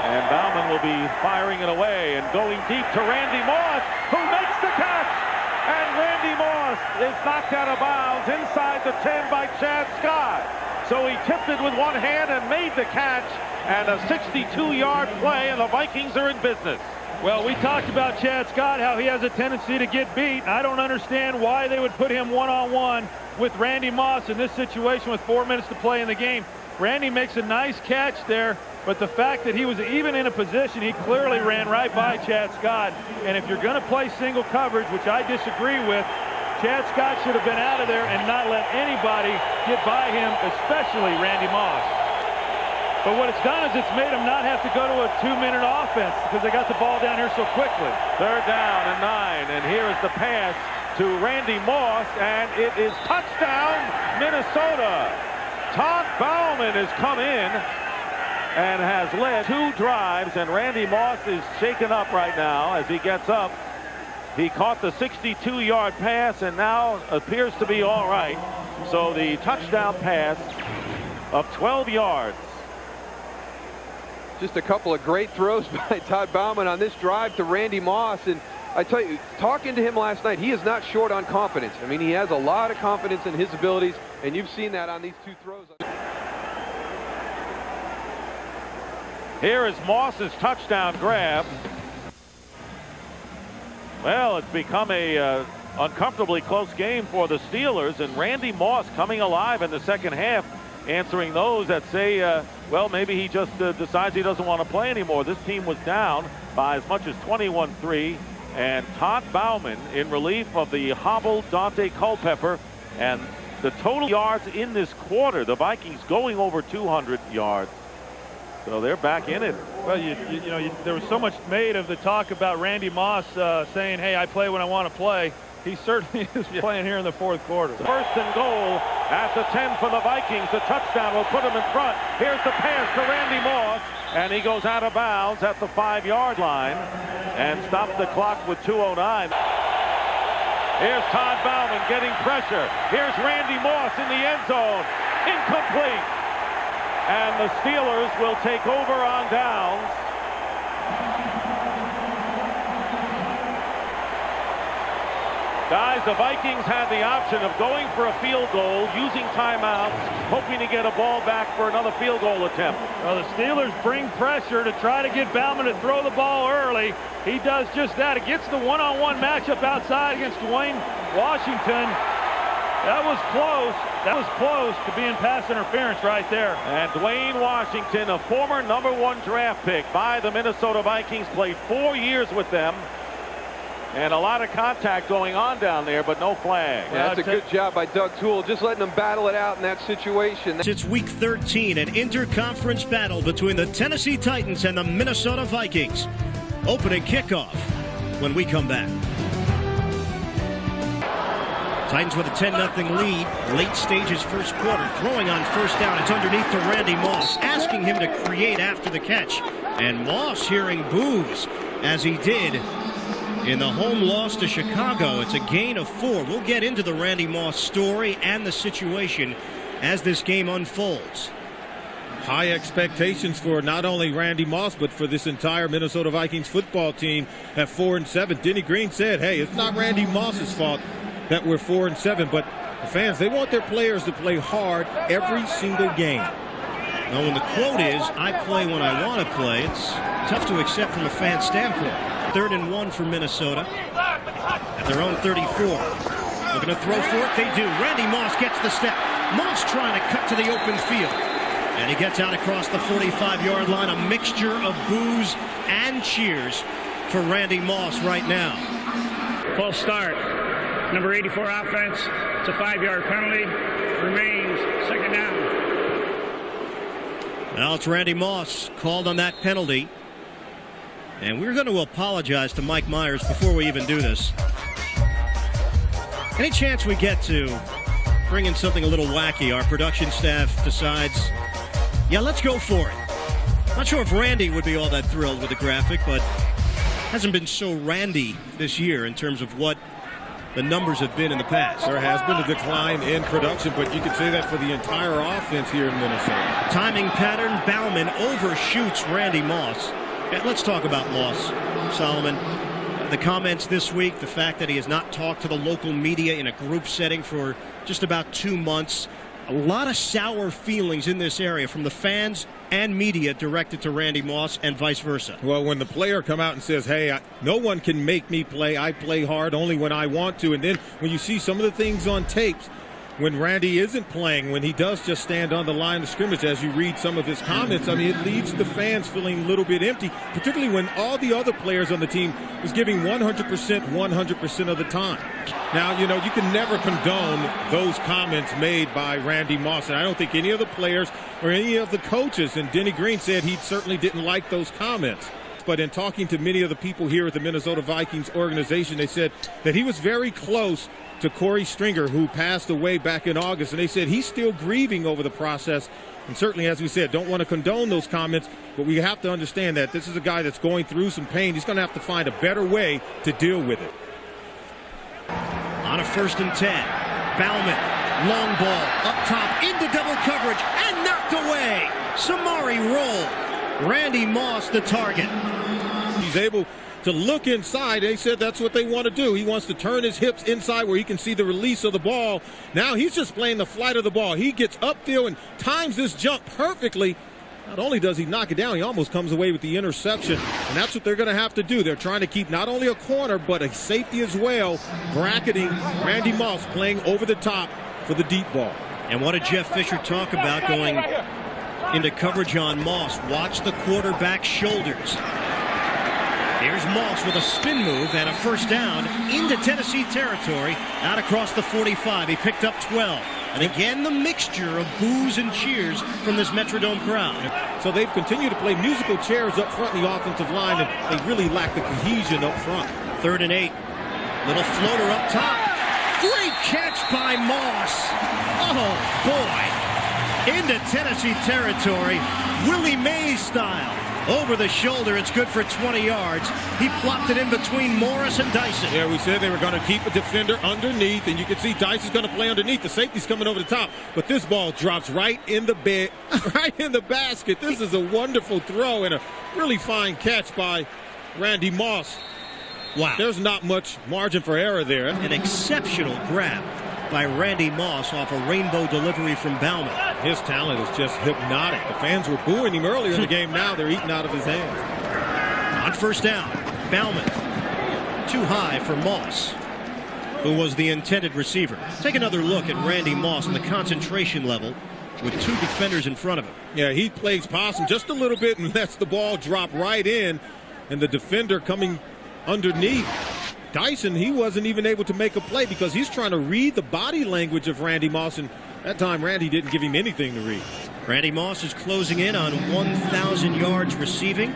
And Bauman will be firing it away and going deep to Randy Moss, who makes the catch. And Randy Moss is knocked out of bounds inside the 10 by Chad Scott. So he tipped it with one hand and made the catch. And a 62-yard play, and the Vikings are in business. Well, we talked about Chad Scott, how he has a tendency to get beat. I don't understand why they would put him one-on-one with Randy Moss in this situation with 4 minutes to play in the game. Randy makes a nice catch there, but the fact that he was even in a position, he clearly ran right by Chad Scott. And if you're going to play single coverage, which I disagree with, Chad Scott should have been out of there and not let anybody get by him, especially Randy Moss. But what it's done is it's made them not have to go to a 2-minute offense because they got the ball down here so quickly. 3rd down and 9, and here is the pass to Randy Moss, and it is touchdown, Minnesota. Todd Bauman has come in and has led 2 drives, and Randy Moss is shaken up right now as he gets up. He caught the 62-yard pass and now appears to be all right. So the touchdown pass of 12 yards Just a couple of great throws by Todd Bauman on this drive to Randy Moss. And I tell you, talking to him last night, he is not short on confidence. I mean, he has a lot of confidence in his abilities, and you've seen that on these 2 throws. Here is Moss's touchdown grab. Well, it's become a uncomfortably close game for the Steelers, and Randy Moss coming alive in the second half, answering those that say, well, maybe he just decides he doesn't want to play anymore. This team was down by as much as 21-3, and Todd Bauman in relief of the hobbled Dante Culpepper, and the total yards in this quarter, the Vikings going over 200 yards. So they're back in it. Well, there was so much made of the talk about Randy Moss saying, hey, I play when I want to play. He certainly is playing here in the fourth quarter. First and goal at the 10 for the Vikings. The touchdown will put him in front. Here's the pass to Randy Moss, and he goes out of bounds at the 5-yard line and stops the clock with 2:09. Here's Todd Bauman getting pressure. Here's Randy Moss in the end zone. Incomplete. And the Steelers will take over on downs. Guys, the Vikings had the option of going for a field goal, using timeouts, hoping to get a ball back for another field goal attempt. Well, the Steelers bring pressure to try to get Bauman to throw the ball early. He does just that. It gets the one-on-one matchup outside against Dwayne Washington. That was close. That was close to being pass interference right there. And Dwayne Washington, a former #1 draft pick by the Minnesota Vikings, played 4 years with them. And a lot of contact going on down there, but no flag. Yeah, that's a good job by Doug Toole, just letting them battle it out in that situation. It's week 13, an interconference battle between the Tennessee Titans and the Minnesota Vikings. Opening kickoff when we come back. Titans with a 10-0 lead, late stages first quarter, throwing on first down. It's underneath to Randy Moss, asking him to create after the catch. And Moss hearing boos as he did in the home loss to Chicago. It's a gain of 4. We'll get into the Randy Moss story and the situation as this game unfolds. High expectations for not only Randy Moss, but for this entire Minnesota Vikings football team at 4-7. Denny Green said, hey, it's not Randy Moss's fault that we're 4-7, but the fans, they want their players to play hard every single game. Now, when the quote is, I play when I want to play, it's tough to accept from a fan standpoint. 3rd and 1 for Minnesota at their own 34. Looking to throw for it, they do. Randy Moss gets the step. Moss trying to cut to the open field. And he gets out across the 45-yard line. A mixture of boos and cheers for Randy Moss right now. False start. Number 84 offense. It's a 5-yard penalty. Remains second down. Now it's Randy Moss called on that penalty. And we're going to apologize to Mike Myers before we even do this. Any chance we get to bring in something a little wacky, our production staff decides, yeah, let's go for it. Not sure if Randy would be all that thrilled with the graphic, but hasn't been so Randy this year in terms of what the numbers have been in the past. There has been a decline in production, but you could say that for the entire offense here in Minnesota. Timing pattern, Bauman overshoots Randy Moss. And let's talk about Moss, Solomon. The comments this week, the fact that he has not talked to the local media in a group setting for just about 2 months. A lot of sour feelings in this area from the fans and media directed to Randy Moss and vice versa. Well, when the player come out and says, hey, no one can make me play. I play hard only when I want to. And then when you see some of the things on tapes, when Randy isn't playing, when he does just stand on the line of scrimmage, as you read some of his comments, I mean, it leaves the fans feeling a little bit empty, particularly when all the other players on the team is giving 100% of the time. Now, you know, you can never condone those comments made by Randy Moss, and I don't think any of the players or any of the coaches, and Denny Green said he certainly didn't like those comments. But in talking to many of the people here at the Minnesota Vikings organization, they said that he was very close to Corey Stringer, who passed away back in August, and they said he's still grieving over the process. And certainly, as we said, don't want to condone those comments, but we have to understand that this is a guy that's going through some pain. He's going to have to find a better way to deal with it. On a 1st and 10, Bauman, long ball, up top, into double coverage, and knocked away. Samari roll. Randy Moss the target. He's able to look inside. They said that's what they want to do. He wants to turn his hips inside where he can see the release of the ball. Now he's just playing the flight of the ball. He gets upfield and times this jump perfectly. Not only does he knock it down, he almost comes away with the interception. And that's what they're going to have to do. They're trying to keep not only a corner, but a safety as well, bracketing Randy Moss playing over the top for the deep ball. And what did Jeff Fisher talk about going into coverage on Moss? Watch the quarterback's shoulders. Here's Moss with a spin move and a first down into Tennessee territory, out across the 45. He picked up 12. And again, the mixture of boos and cheers from this Metrodome crowd. So they've continued to play musical chairs up front in the offensive line, and they really lack the cohesion up front. 3rd and 8. Little floater up top. Great catch by Moss. Oh, boy. Into Tennessee territory, Willie Mays style. Over the shoulder, it's good for 20 yards. He plopped it in between Morris and Dyson. Yeah, we said they were going to keep a defender underneath, and you can see Dyson's going to play underneath. The safety's coming over the top, but this ball drops right in the bed, right in the basket. This is a wonderful throw and a really fine catch by Randy Moss. Wow. There's not much margin for error there. An exceptional grab by Randy Moss off a rainbow delivery from Bauman. His talent is just hypnotic. The fans were booing him earlier in the game. Now they're eating out of his hands. On first down, Bauman. Too high for Moss, who was the intended receiver. Take another look at Randy Moss and the concentration level with 2 defenders in front of him. Yeah, he plays possum just a little bit and lets the ball drop right in, and the defender coming underneath. Dyson, he wasn't even able to make a play because he's trying to read the body language of Randy Moss, and that time Randy didn't give him anything to read. Randy Moss is closing in on 1,000 yards receiving,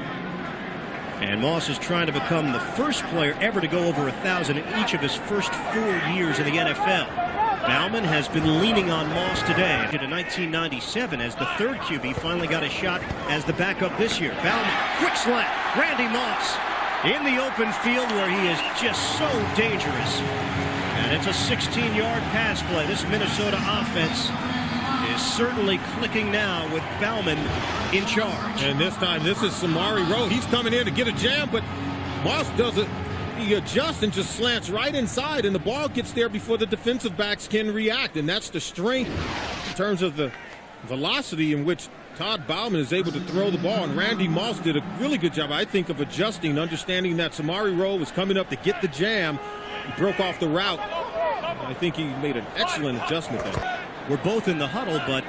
and Moss is trying to become the first player ever to go over 1,000 in each of his first 4 years in the NFL. Bauman has been leaning on Moss today. In 1997, as the 3rd QB, finally got a shot as the backup this year. Bauman, quick slant, Randy Moss in the open field where he is just so dangerous. And it's a 16-yard pass play. This Minnesota offense is certainly clicking now with Bauman in charge. And this time, this is Samari Rowe. He's coming in to get a jam, but Moss doesn't. He adjusts and just slants right inside, and the ball gets there before the defensive backs can react. And that's the strength in terms of the velocity in which Todd Bauman is able to throw the ball, and Randy Moss did a really good job, I think, of adjusting, understanding that Samari Rowe was coming up to get the jam. He broke off the route. I think he made an excellent adjustment there. We're both in the huddle, but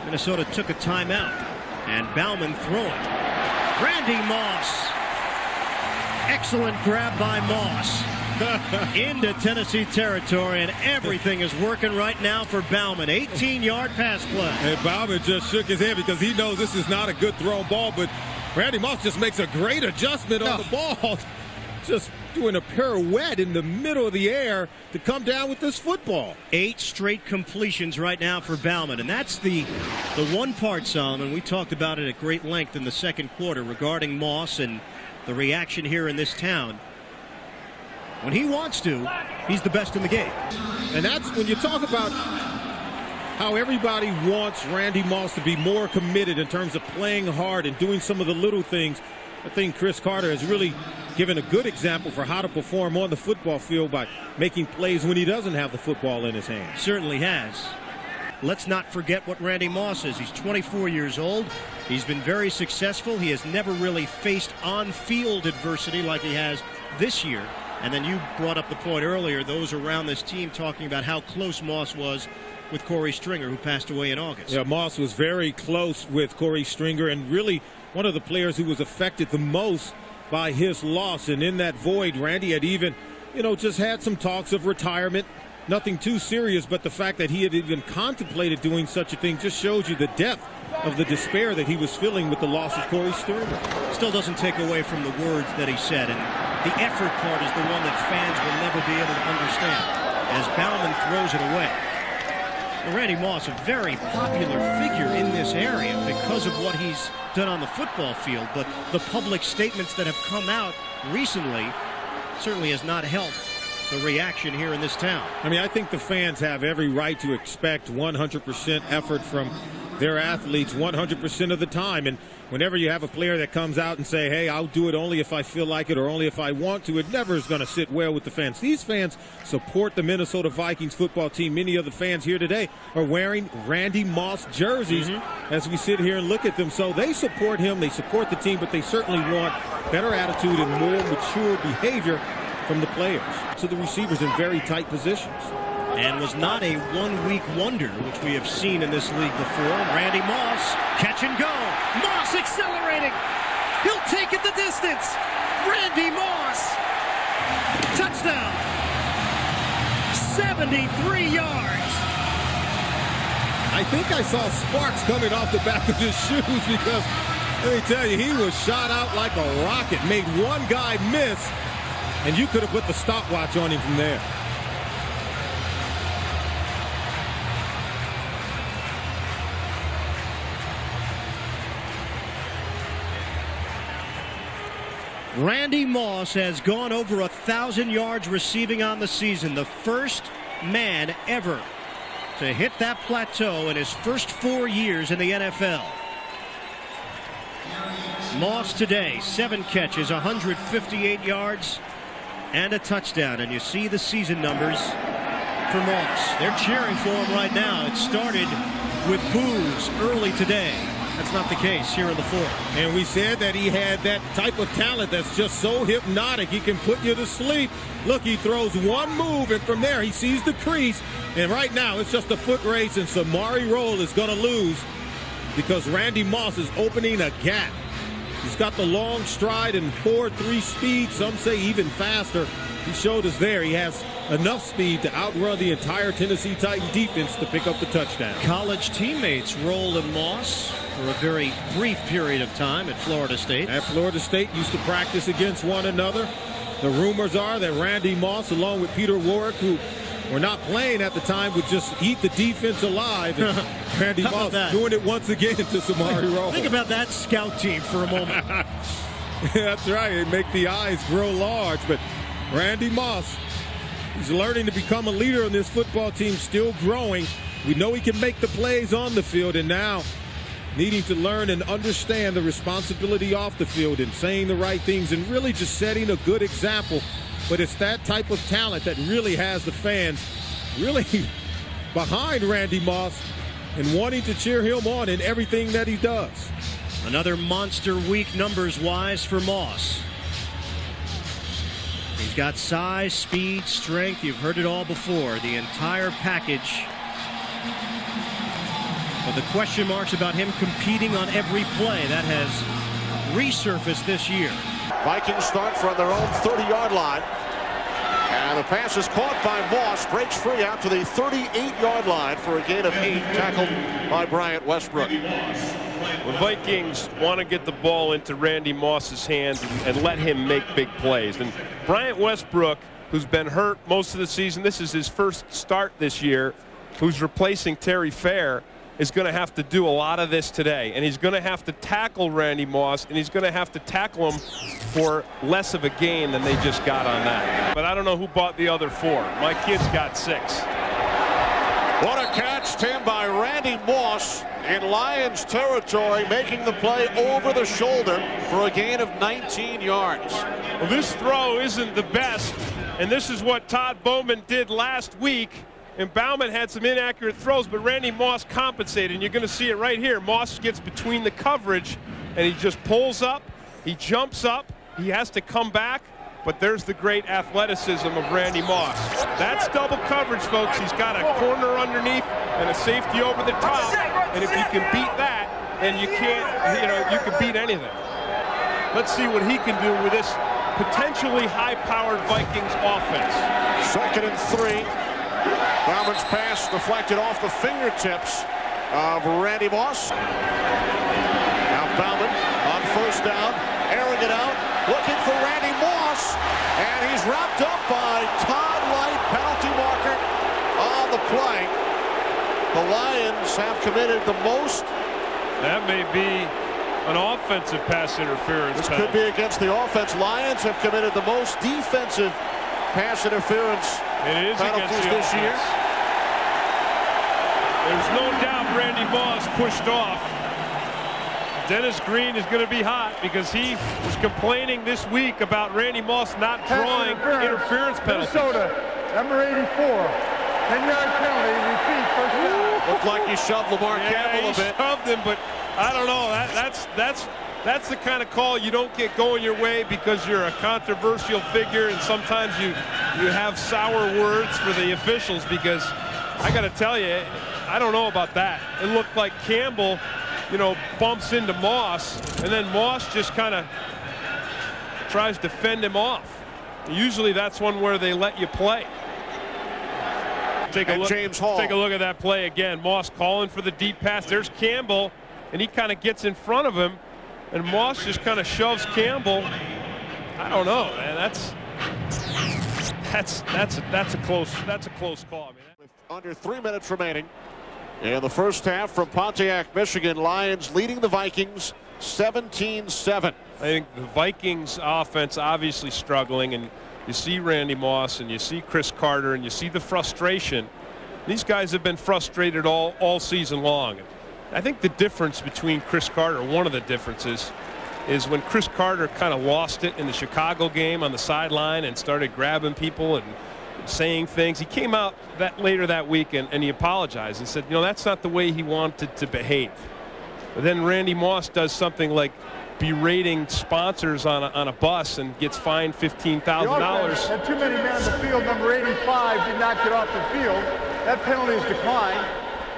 Minnesota took a timeout, and Bauman throwing. Randy Moss. Excellent grab by Moss. Into Tennessee territory, and everything is working right now for Bauman. 18-yard pass play. And Bauman just shook his head because he knows this is not a good throw ball, but Randy Moss just makes a great adjustment on the ball. Just doing a pirouette in the middle of the air to come down with this football. 8 straight completions right now for Bauman, and that's the one part, Solomon. We talked about it at great length in the second quarter regarding Moss and the reaction here in this town. When he wants to, he's the best in the game. And that's when you talk about how everybody wants Randy Moss to be more committed in terms of playing hard and doing some of the little things. I think Chris Carter has really given a good example for how to perform on the football field by making plays when he doesn't have the football in his hands. Certainly has. Let's not forget what Randy Moss is. He's 24 years old. He's been very successful. He has never really faced on-field adversity like he has this year. And then you brought up the point earlier, those around this team talking about how close Moss was with Corey Stringer, who passed away in August. Yeah, Moss was very close with Corey Stringer, and really one of the players who was affected the most by his loss. And in that void, Randy had even, just had some talks of retirement. Nothing too serious, but the fact that he had even contemplated doing such a thing just shows you the depth of the despair that he was feeling with the loss of Corey Stringer. Still doesn't take away from the words that he said, and the effort part is the one that fans will never be able to understand as Bauman throws it away. Well, Randy Moss, a very popular figure in this area because of what he's done on the football field, but the public statements that have come out recently certainly has not helped the reaction here in this town. I mean, I think the fans have every right to expect 100% effort from their athletes 100% of the time. And whenever you have a player that comes out and say, hey, I'll do it only if I feel like it or only if I want to, it never is going to sit well with the fans. These fans support the Minnesota Vikings football team. Many of the fans here today are wearing Randy Moss jerseys as we sit here and look at them. So they support him, they support the team, but they certainly want better attitude and more mature behavior from the players. So the receivers in very tight positions. And was not a one-week wonder, which we have seen in this league before. Randy Moss, catch and go. Moss accelerating. He'll take it the distance. Randy Moss. Touchdown. 73 yards. I think I saw sparks coming off the back of his shoes because, let me tell you, he was shot out like a rocket. Made one guy miss, and you could have put the stopwatch on him from there. Randy Moss has gone over 1,000 yards receiving on the season. The first man ever to hit that plateau in his first 4 years in the NFL. Moss today, 7 catches, 158 yards, and a touchdown. And you see the season numbers for Moss. They're cheering for him right now. It started with boos early today. That's not the case here in the fourth. And we said that he had that type of talent that's just so hypnotic. He can put you to sleep. Look, he throws one move, and from there he sees the crease. And right now it's just a foot race, and Samari Rolle is going to lose because Randy Moss is opening a gap. He's got the long stride and 4.3 speed. Some say even faster. He showed us there. He has enough speed to outrun the entire Tennessee Titan defense to pick up the touchdown. College teammates Rolle and Moss for a very brief period of time at Florida State. At Florida State, used to practice against one another. The rumors are that Randy Moss, along with Peter Warrick, who were not playing at the time, would just eat the defense alive. And Randy Moss doing it once again to Samari Rolle. Think about that scout team for a moment. That's right. They make the eyes grow large. But Randy Moss, he's learning to become a leader on this football team, still growing. We know he can make the plays on the field, and now needing to learn and understand the responsibility off the field and saying the right things and really just setting a good example. But it's that type of talent that really has the fans really behind Randy Moss and wanting to cheer him on in everything that he does. Another monster week numbers-wise for Moss. He's got size, speed, strength. You've heard it all before. The entire package. But the question marks about him competing on every play, that has resurfaced this year. Vikings start from their own 30-yard line. And the pass is caught by Moss, breaks free out to the 38-yard line for a gain of 8, tackled by Bryant Westbrook. The Vikings want to get the ball into Randy Moss's hands and let him make big plays. And Bryant Westbrook, who's been hurt most of the season, this is his first start this year, who's replacing Terry Fair, is going to have to do a lot of this today. And he's going to have to tackle Randy Moss, and he's going to have to tackle him for less of a gain than they just got on that. But I don't know who bought the other 4. My kids got 6. What a catch, Tim, by Randy Moss in Lions territory, making the play over the shoulder for a gain of 19 yards. Well, this throw isn't the best, and this is what Todd Bowman did last week. And Bauman had some inaccurate throws, but Randy Moss compensated, and you're going to see it right here. Moss gets between the coverage, and he just pulls up, he jumps up, he has to come back, but there's the great athleticism of Randy Moss. That's double coverage, folks. He's got a corner underneath and a safety over the top, and if you can beat that, then you can't, you can beat anything. Let's see what he can do with this potentially high-powered Vikings offense. 2nd and 3. Bauman's pass deflected off the fingertips of Randy Moss. Now Bauman on 1st down, airing it out, looking for Randy Moss, and he's wrapped up by Todd White, penalty marker on the play. The Lions have committed the most. That may be an offensive pass interference. This could be against the offense. Lions have committed the most defensive pass interference penalties this year. There's no doubt Randy Moss pushed off. Dennis Green is going to be hot because he was complaining this week about Randy Moss not drawing interference penalties. Minnesota, number 84. 10-yard penalty, repeat, first down. Looked like he shoved Lamar Campbell a bit. He shoved him, but I don't know. That's the kind of call you don't get going your way because you're a controversial figure, and sometimes you have sour words for the officials. Because I got to tell you, I don't know about that. It looked like Campbell, bumps into Moss, and then Moss just kind of tries to fend him off. Usually that's one where they let you play. Take a look. James Hall. Take a look at that play again. Moss calling for the deep pass. There's Campbell, and he kind of gets in front of him, and Moss just kind of shoves Campbell. I don't know, man. That's a close call. I mean, with under 3 minutes remaining in the first half from Pontiac, Michigan, Lions leading the Vikings 17-7. I think the Vikings offense obviously struggling, and you see Randy Moss and you see Chris Carter and you see the frustration. These guys have been frustrated all season long. I think the difference between Chris Carter, one of the differences, is when Chris Carter kind of lost it in the Chicago game on the sideline and started grabbing people and saying things. He came out later that week and he apologized and said, that's not the way he wanted to behave. But then Randy Moss does something like berating sponsors on a bus and gets fined $15,000. Had too many men on the field. Number 85 did not get off the field. That penalty is declined.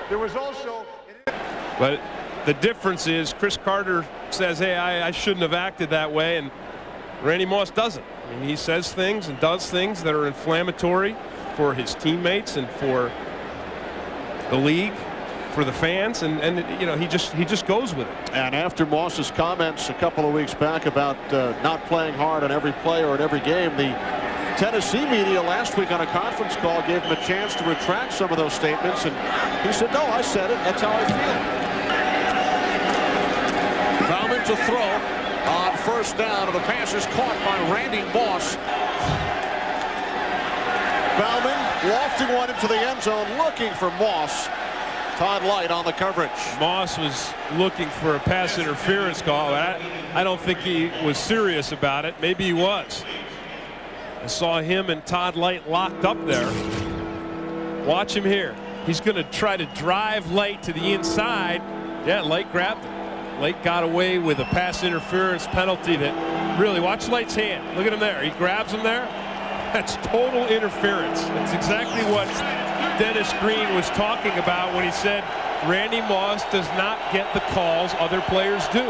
There was also. But the difference is Chris Carter says, hey, I shouldn't have acted that way, and Randy Moss doesn't. I mean, he says things and does things that are inflammatory for his teammates and for the league, for the fans, and he just goes with it. And after Moss's comments a couple of weeks back about not playing hard on every play or at every game, the Tennessee media last week on a conference call gave him a chance to retract some of those statements, and he said, no, I said it. That's how I feel. Bauman to throw on first down, and the pass is caught by Randy Moss. Bauman lofting one into the end zone, looking for Moss. Todd Light on the coverage. Moss was looking for a pass interference call. I don't think he was serious about it. Maybe he was. I saw him and Todd Light locked up there. Watch him here. He's going to try to drive Light to the inside. Yeah, Light grabbed him. Light got away with a pass interference penalty that really, watch Light's hand. Look at him there. He grabs him there. That's total interference. That's exactly what Dennis Green was talking about when he said Randy Moss does not get the calls other players do.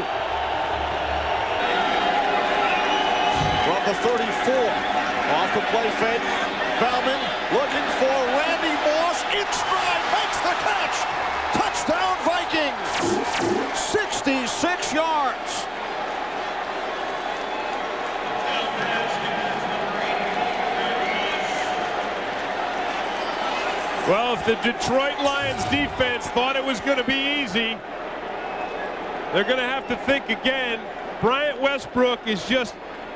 From the 34, off the play fake, Bauman looking for Randy Moss in stride, makes the catch. Touchdown Vikings, 66 yards. Well, if the Detroit Lions defense thought it was going to be easy, they're going to have to think again. Bryant Westbrook is just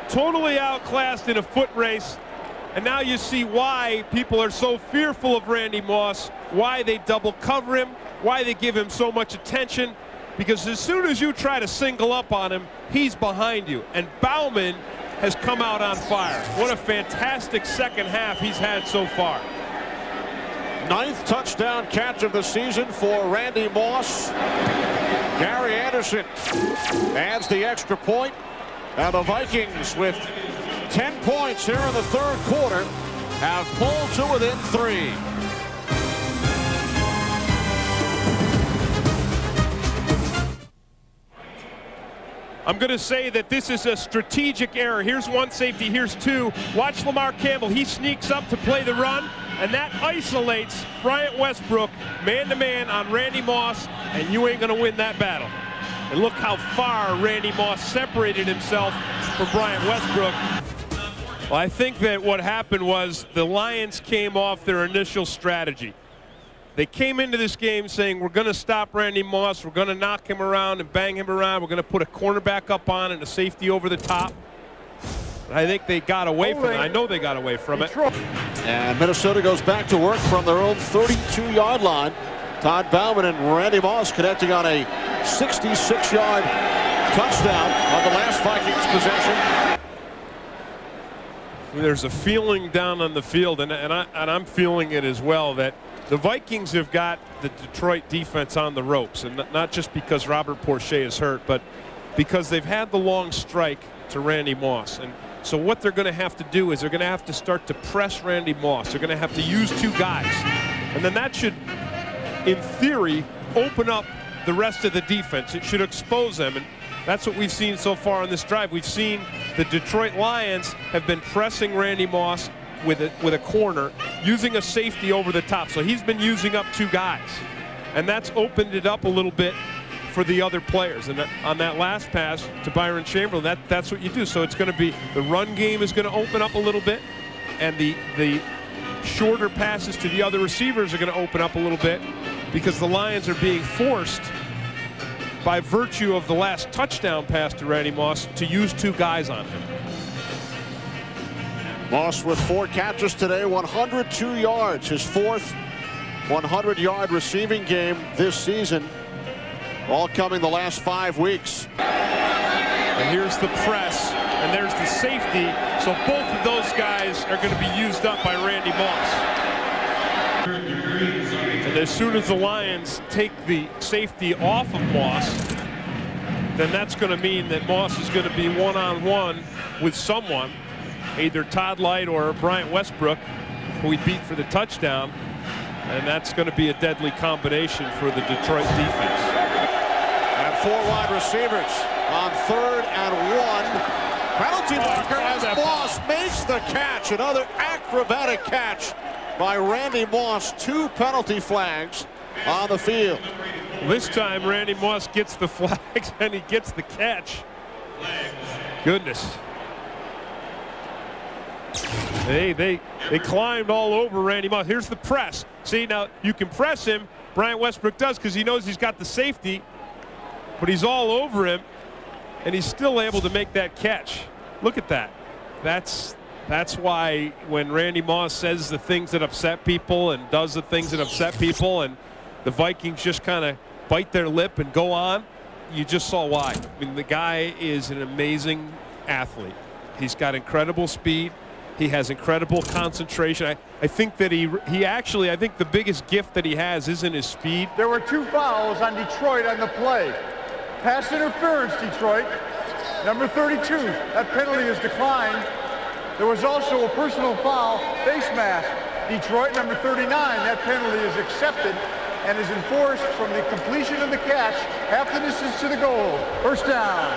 totally outclassed in a foot race. And now you see why people are so fearful of Randy Moss, why they double cover him, why they give him so much attention. Because as soon as you try to single up on him, he's behind you. And Bauman has come out on fire. What a fantastic second half he's had so far. 9th touchdown catch of the season for Randy Moss. Gary Anderson adds the extra point. And the Vikings, with 10 points here in the third quarter, have pulled to within 3. I'm going to say that this is a strategic error. Here's one safety, here's two. Watch Lamar Campbell. He sneaks up to play the run, and that isolates Bryant Westbrook man-to-man on Randy Moss, and you ain't going to win that battle. And look how far Randy Moss separated himself from Bryant Westbrook. Well, I think that what happened was the Lions came off their initial strategy. They came into this game saying, we're going to stop Randy Moss, we're going to knock him around and bang him around, we're going to put a cornerback up on and a safety over the top. I think they got away from it. I know they got away from it. And Minnesota goes back to work from their own 32-yard line. Todd Bauman and Randy Moss connecting on a 66-yard touchdown on the last Vikings possession. There's a feeling down on the field, and I'm feeling it as well, that the Vikings have got the Detroit defense on the ropes, and not just because Robert Porcher is hurt, but because they've had the long strike to Randy Moss. And so what they're going to have to do is they're going to have to start to press Randy Moss. They're going to have to use two guys. And then that should, in theory, open up the rest of the defense. It should expose them. And that's what we've seen so far on this drive. We've seen the Detroit Lions have been pressing Randy Moss with a corner, using a safety over the top. So he's been using up two guys. And that's opened it up a little bit for the other players. And on that last pass to Byron Chamberlain, that's what you do. So it's going to be, the run game is going to open up a little bit, and the shorter passes to the other receivers are going to open up a little bit, because the Lions are being forced by virtue of the last touchdown pass to Randy Moss to use two guys on him. Moss with 4 catches today, 102 yards, his 4th 100-yard receiving game this season, all coming the last 5 weeks. And here's the press, and there's the safety, so both of those guys are going to be used up by Randy Moss. And as soon as the Lions take the safety off of Moss, then that's going to mean that Moss is going to be one-on-one with someone, either Todd Light or Bryant Westbrook, who he beat for the touchdown, and that's going to be a deadly combination for the Detroit defense. And 4 wide receivers on 3rd and 1. Penalty marker as Moss makes the catch. Another acrobatic catch by Randy Moss. 2 penalty flags on the field. This time Randy Moss gets the flags and he gets the catch. Goodness. They climbed all over Randy Moss. Here's the press. See, now you can press him. Bryant Westbrook does, because he knows he's got the safety, but he's all over him, and he's still able to make that catch. Look at that. That's why when Randy Moss says the things that upset people and does the things that upset people, and the Vikings just kind of bite their lip and go on, you just saw why. I mean, the guy is an amazing athlete. He's got incredible speed. He has incredible concentration. I think that he actually, I think the biggest gift that he has isn't his speed. There were 2 fouls on Detroit on the play. Pass interference, Detroit. Number 32, that penalty is declined. There was also a personal foul, face mask. Detroit, number 39, that penalty is accepted and is enforced from the completion of the catch, half the distance to the goal. First down.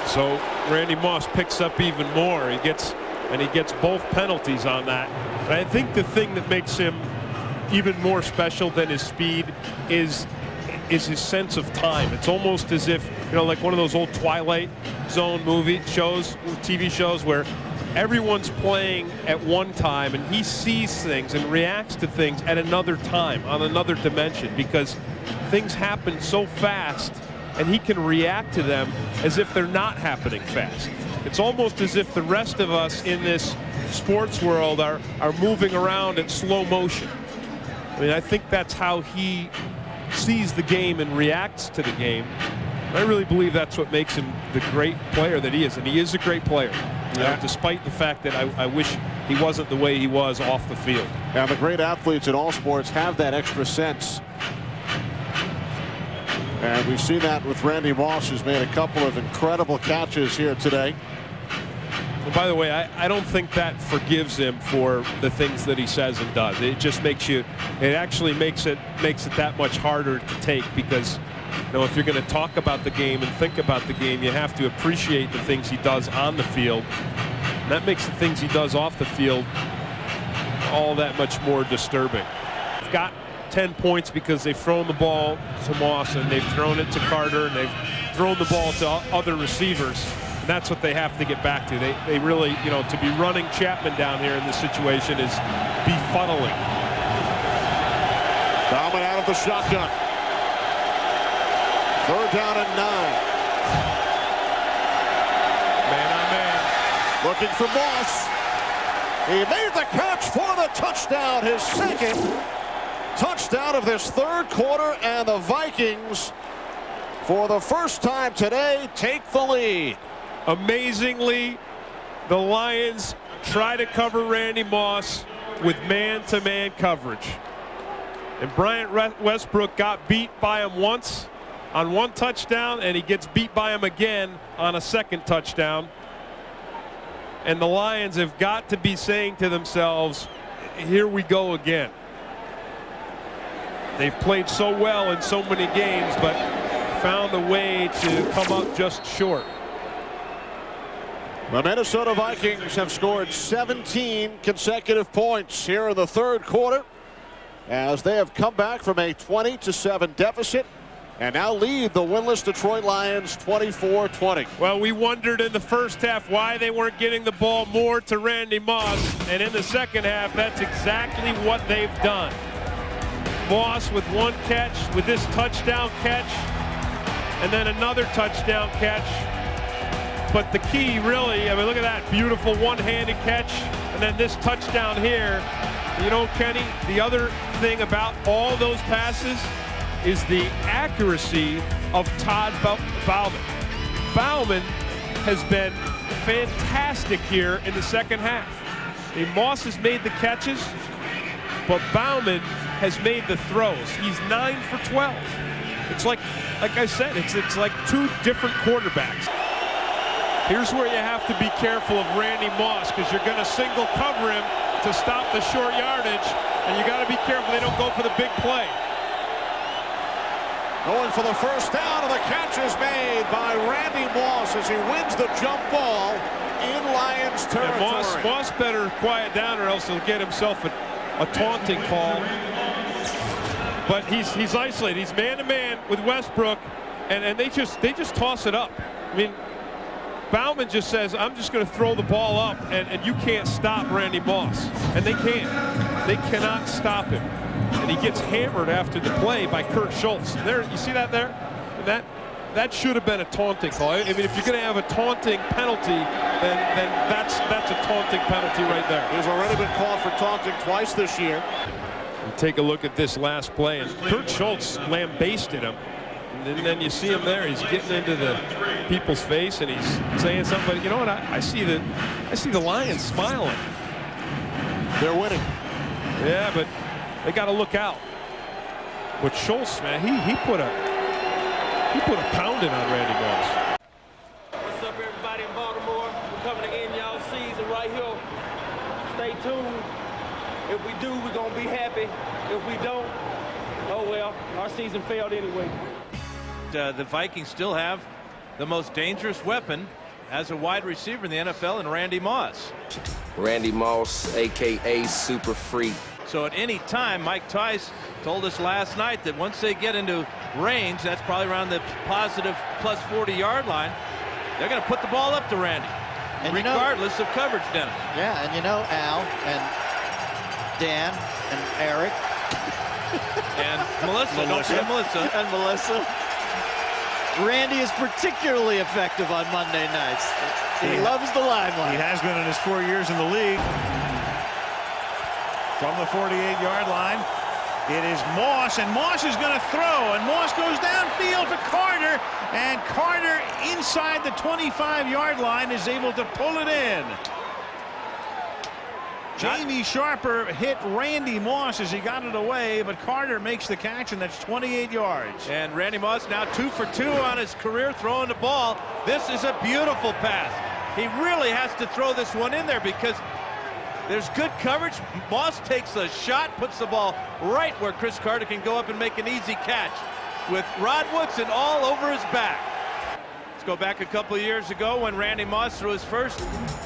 So Randy Moss picks up even more. He gets both penalties on that. And I think the thing that makes him even more special than his speed is his sense of time. It's almost as if, you know, like one of those old Twilight Zone TV shows where everyone's playing at one time and he sees things and reacts to things at another time, on another dimension, because things happen so fast and he can react to them as if they're not happening fast. It's almost as if the rest of us in this sports world are moving around at slow motion. I mean, I think that's how he sees the game and reacts to the game. And I really believe that's what makes him the great player that he is, and he is a great player. You know, despite the fact that I wish he wasn't the way he was off the field. Yeah, the great athletes in all sports have that extra sense. And we've seen that with Randy Moss, who's made a couple of incredible catches here today. And by the way, I don't think that forgives him for the things that he says and does. It just makes you, it actually makes it that much harder to take, because, you know, if you're going to talk about the game and think about the game, you have to appreciate the things he does on the field. And that makes the things he does off the field all that much more disturbing. They've got 10 points because they've thrown the ball to Moss, and they've thrown it to Carter, and they've thrown the ball to other receivers. And that's what they have to get back to. They really, you know, to be running Chapman down here in this situation is befuddling. Bauman out of the shotgun. 3rd down and 9. Man on man. Looking for Moss. He made the catch for the touchdown, his 2nd. touchdown of this third quarter, and the Vikings, for the first time today, take the lead. Amazingly, the Lions try to cover Randy Moss with man-to-man coverage. And Bryant Westbrook got beat by him once on one touchdown, and he gets beat by him again on a second touchdown. And the Lions have got to be saying to themselves, here we go again. They've played so well in so many games, but found a way to come up just short. The Minnesota Vikings have scored 17 consecutive points here in the third quarter, as they have come back from a 20-7 deficit and now lead the winless Detroit Lions 24-20. Well, we wondered in the first half why they weren't getting the ball more to Randy Moss, and in the second half, that's exactly what they've done. Moss with one catch, with this touchdown catch, and then another touchdown catch. But the key, really, I mean, look at that beautiful one-handed catch, and then this touchdown here. You know, Kenny, the other thing about all those passes is the accuracy of Todd Bouman. Bouman has been fantastic here in the second half. I mean, Moss has made the catches, but Bouman has made the throws. He's 9 for 12. It's like I said, it's like two different quarterbacks. Here's where you have to be careful of Randy Moss, because you're going to single cover him to stop the short yardage, and you got to be careful they don't go for the big play. Going for the first down, and the catch is made by Randy Moss as he wins the jump ball in Lions territory. Yeah, Moss better quiet down, or else he'll get himself a taunting call. But he's isolated. He's man-to-man with Westbrook, and they just toss it up. I mean, Bouman just says, I'm just going to throw the ball up, and you can't stop Randy Moss. And they can't. They cannot stop him. And he gets hammered after the play by Kurt Schultz. There, you see that there? And that should have been a taunting call. I mean, if you're going to have a taunting penalty, then that's a taunting penalty right there. He's already been called for taunting twice this year. And take a look at this last play, and Kurt Schultz lambasted him. And then you see him there. He's getting into the people's face, and he's saying something. But you know what? I see the Lions smiling. They're winning. Yeah, but they got to look out. But Schultz, man, he put a pounding on Randy Moss. What's up, everybody in Baltimore? We're coming to end y'all season right here. Stay tuned. If we do, we're gonna be happy. If we don't, oh well, our season failed anyway. The Vikings still have the most dangerous weapon as a wide receiver in the NFL in Randy Moss. Randy Moss, a.k.a. Super Freak. So at any time, Mike Tice told us last night that once they get into range, that's probably around the positive plus 40-yard line, they're going to put the ball up to Randy, and regardless of coverage, Dennis. Yeah, and you know, Al and Dan and Eric. And Melissa. Don't forget Melissa. And Melissa. Randy is particularly effective on Monday nights. He loves the limelight. He has been in his 4 years in the league. From the 48-yard line, it is Moss, and Moss is going to throw, and Moss goes downfield to Carter, and Carter inside the 25-yard line is able to pull it in. Jamie Sharper hit Randy Moss as he got it away, but Carter makes the catch, and that's 28 yards. And Randy Moss now 2 for 2 on his career throwing the ball. This is a beautiful pass. He really has to throw this one in there because there's good coverage. Moss takes a shot, puts the ball right where Chris Carter can go up and make an easy catch with Rod Woodson all over his back. Let's go back a couple of years ago when Randy Moss threw his first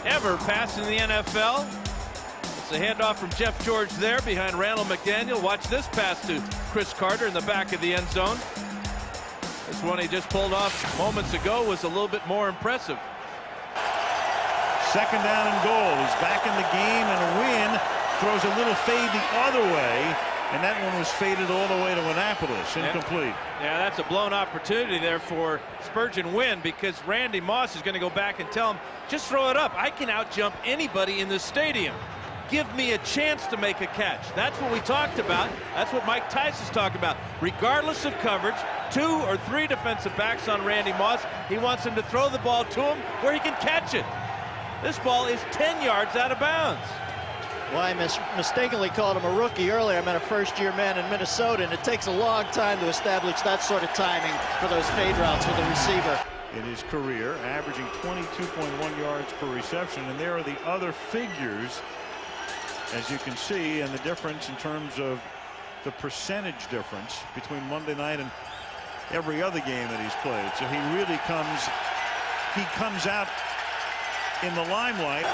ever pass in the NFL. It's a handoff from Jeff George there behind Randall McDaniel. Watch this pass to Chris Carter in the back of the end zone. This one he just pulled off moments ago was a little bit more impressive. Second down and goal. He's back in the game, and Wynn throws a little fade the other way, and that one was faded all the way to Annapolis. Incomplete. Yeah, that's a blown opportunity there for Spurgeon Wynn, because Randy Moss is going to go back and tell him, just throw it up. I can out-jump anybody in this stadium. give me a chance to make a catch. That's what we talked about. That's what Mike Tice is talking about. Regardless of coverage, 2 or 3 defensive backs on Randy Moss, he wants him to throw the ball to him where he can catch it. This ball is 10 yards out of bounds. Well, I mistakenly called him a rookie earlier. I meant a first-year man in Minnesota, and it takes a long time to establish that sort of timing for those fade routes with a receiver. In his career, averaging 22.1 yards per reception, and there are the other figures, as you can see, and the difference in terms of the percentage difference between Monday night and every other game that he's played. So he really comes out in the limelight.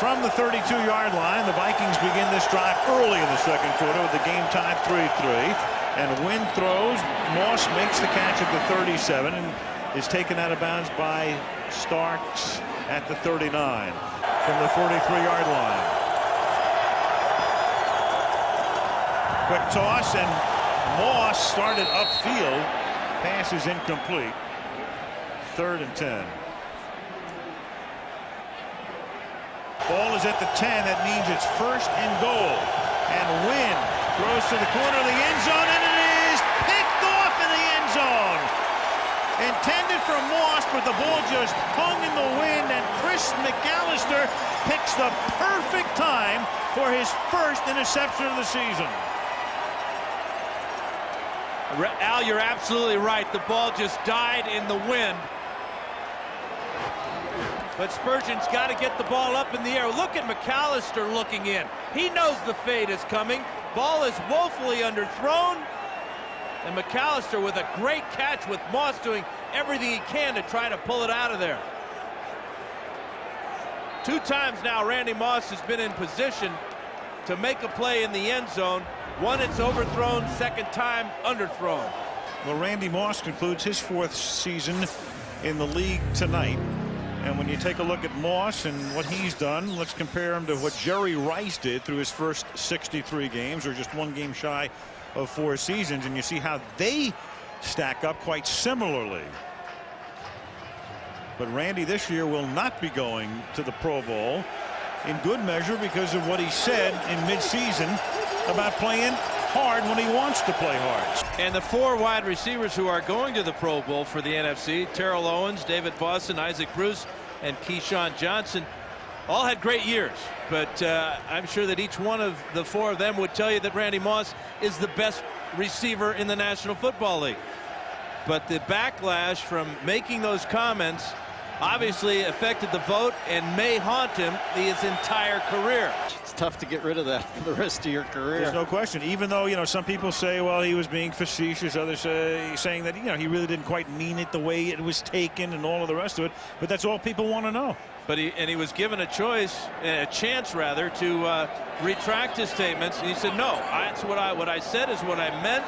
From the 32-yard line, the Vikings begin this drive early in the second quarter with the game tied 3-3. And Wynn throws. Moss makes the catch at the 37 and is taken out of bounds by Starks at the 39 from the 43-yard line. Quick toss, and Moss started upfield. Pass is incomplete. 3rd and 10. Ball is at the 10. That means it's 1st and goal. And Wynn throws to the corner of the end zone, and it is picked off in the end zone. Intended for Moss, but the ball just hung in the wind, and Chris McAllister picks the perfect time for his first interception of the season. Al, you're absolutely right. The ball just died in the wind. But Spurgeon's got to get the ball up in the air. Look at McAllister looking in. He knows the fade is coming. Ball is woefully underthrown. And McAllister with a great catch, with Moss doing everything he can to try to pull it out of there. 2 times now Randy Moss has been in position to make a play in the end zone. One, it's overthrown. Second time, underthrown. Well, Randy Moss concludes his 4th season in the league tonight. And when you take a look at Moss and what he's done, let's compare him to what Jerry Rice did through his first 63 games, or just 1 game shy of 4 seasons, and you see how they stack up quite similarly. But Randy this year will not be going to the Pro Bowl, in good measure because of what he said in midseason about playing hard when he wants to play hard. And the 4 wide receivers who are going to the Pro Bowl for the NFC, Terrell Owens, David Boston, Isaac Bruce, and Keyshawn Johnson, all had great years. But I'm sure that each one of the 4 of them would tell you that Randy Moss is the best receiver in the National Football League. But the backlash from making those comments obviously affected the vote and may haunt him his entire career. It's tough to get rid of that for the rest of your career. There's no question. Even though, you know, some people say, well, he was being facetious, others saying that, you know, he really didn't quite mean it the way it was taken and all of the rest of it. But that's all people want to know. But he was given a chance rather, to retract his statements, and he said, no, that's what I said is what I meant,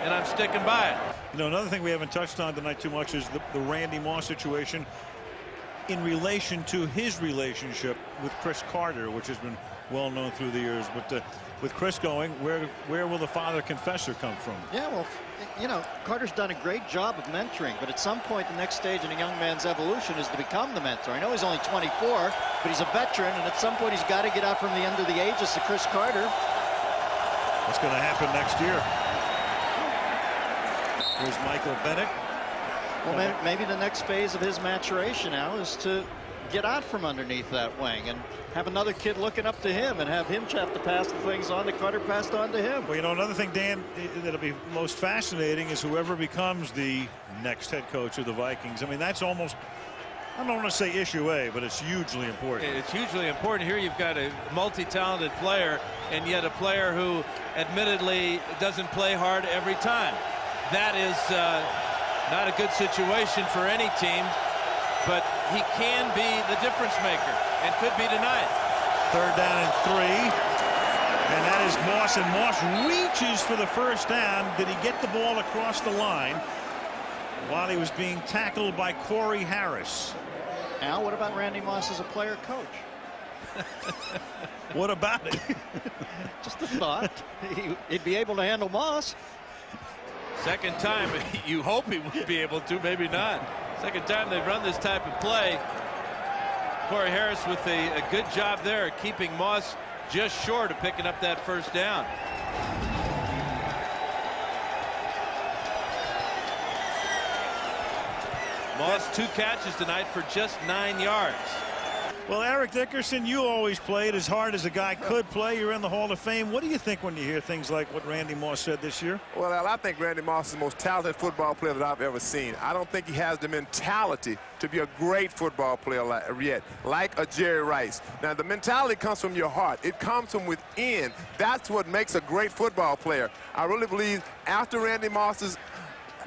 and I'm sticking by it. You know, another thing we haven't touched on tonight too much is the Randy Moss situation in relation to his relationship with Chris Carter, which has been well known through the years. But with Chris going, where will the father confessor come from? Yeah, well, you know, Carter's done a great job of mentoring, but at some point the next stage in a young man's evolution is to become the mentor. I know he's only 24, but he's a veteran, and at some point he's got to get out from the end of the ages to Chris Carter. What's going to happen next year? Here's Michael Bennett. Well, maybe the next phase of his maturation now is to get out from underneath that wing and have another kid looking up to him and have him try to pass the things on that Carter passed on to him. Well, you know, another thing, Dan, that'll be most fascinating is whoever becomes the next head coach of the Vikings. I mean, that's almost, I don't want to say issue A, but it's hugely important. It's hugely important. Here you've got a multi-talented player, and yet a player who admittedly doesn't play hard every time. That is not a good situation for any team, but he can be the difference maker and could be tonight. 3rd down and 3, and that is Moss, and Moss reaches for the first down. Did he get the ball across the line while he was being tackled by Corey Harris? Al, what about Randy Moss as a player coach? What about it? Just a thought. He'd be able to handle Moss. Second time, you hope he would be able to, maybe not. Second time they've run this type of play. Corey Harris with a good job there, keeping Moss just short of picking up that first down. Moss 2 catches tonight for just 9 yards. Well, Eric Dickerson, you always played as hard as a guy could play. You're in the Hall of Fame. What do you think when you hear things like what Randy Moss said this year? Well, Al, I think Randy Moss is the most talented football player that I've ever seen. I don't think he has the mentality to be a great football player yet, like a Jerry Rice. Now, the mentality comes from your heart. It comes from within. That's what makes a great football player. I really believe after Randy Moss's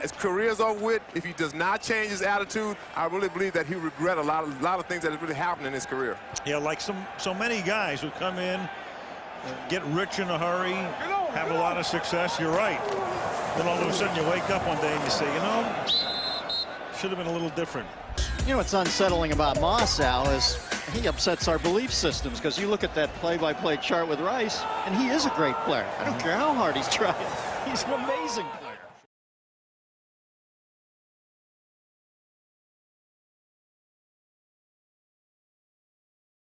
his career's over with, if he does not change his attitude, I really believe that he'll regret a lot of things that have really happened in his career. Yeah, like so many guys who come in, get rich in a hurry, have a lot of success. You're right. Then all of a sudden you wake up one day and you say, you know, should have been a little different. You know what's unsettling about Moss, Al, is he upsets our belief systems, because you look at that play-by-play chart with Rice, and he is a great player. I don't care how hard he's trying. He's an amazing player.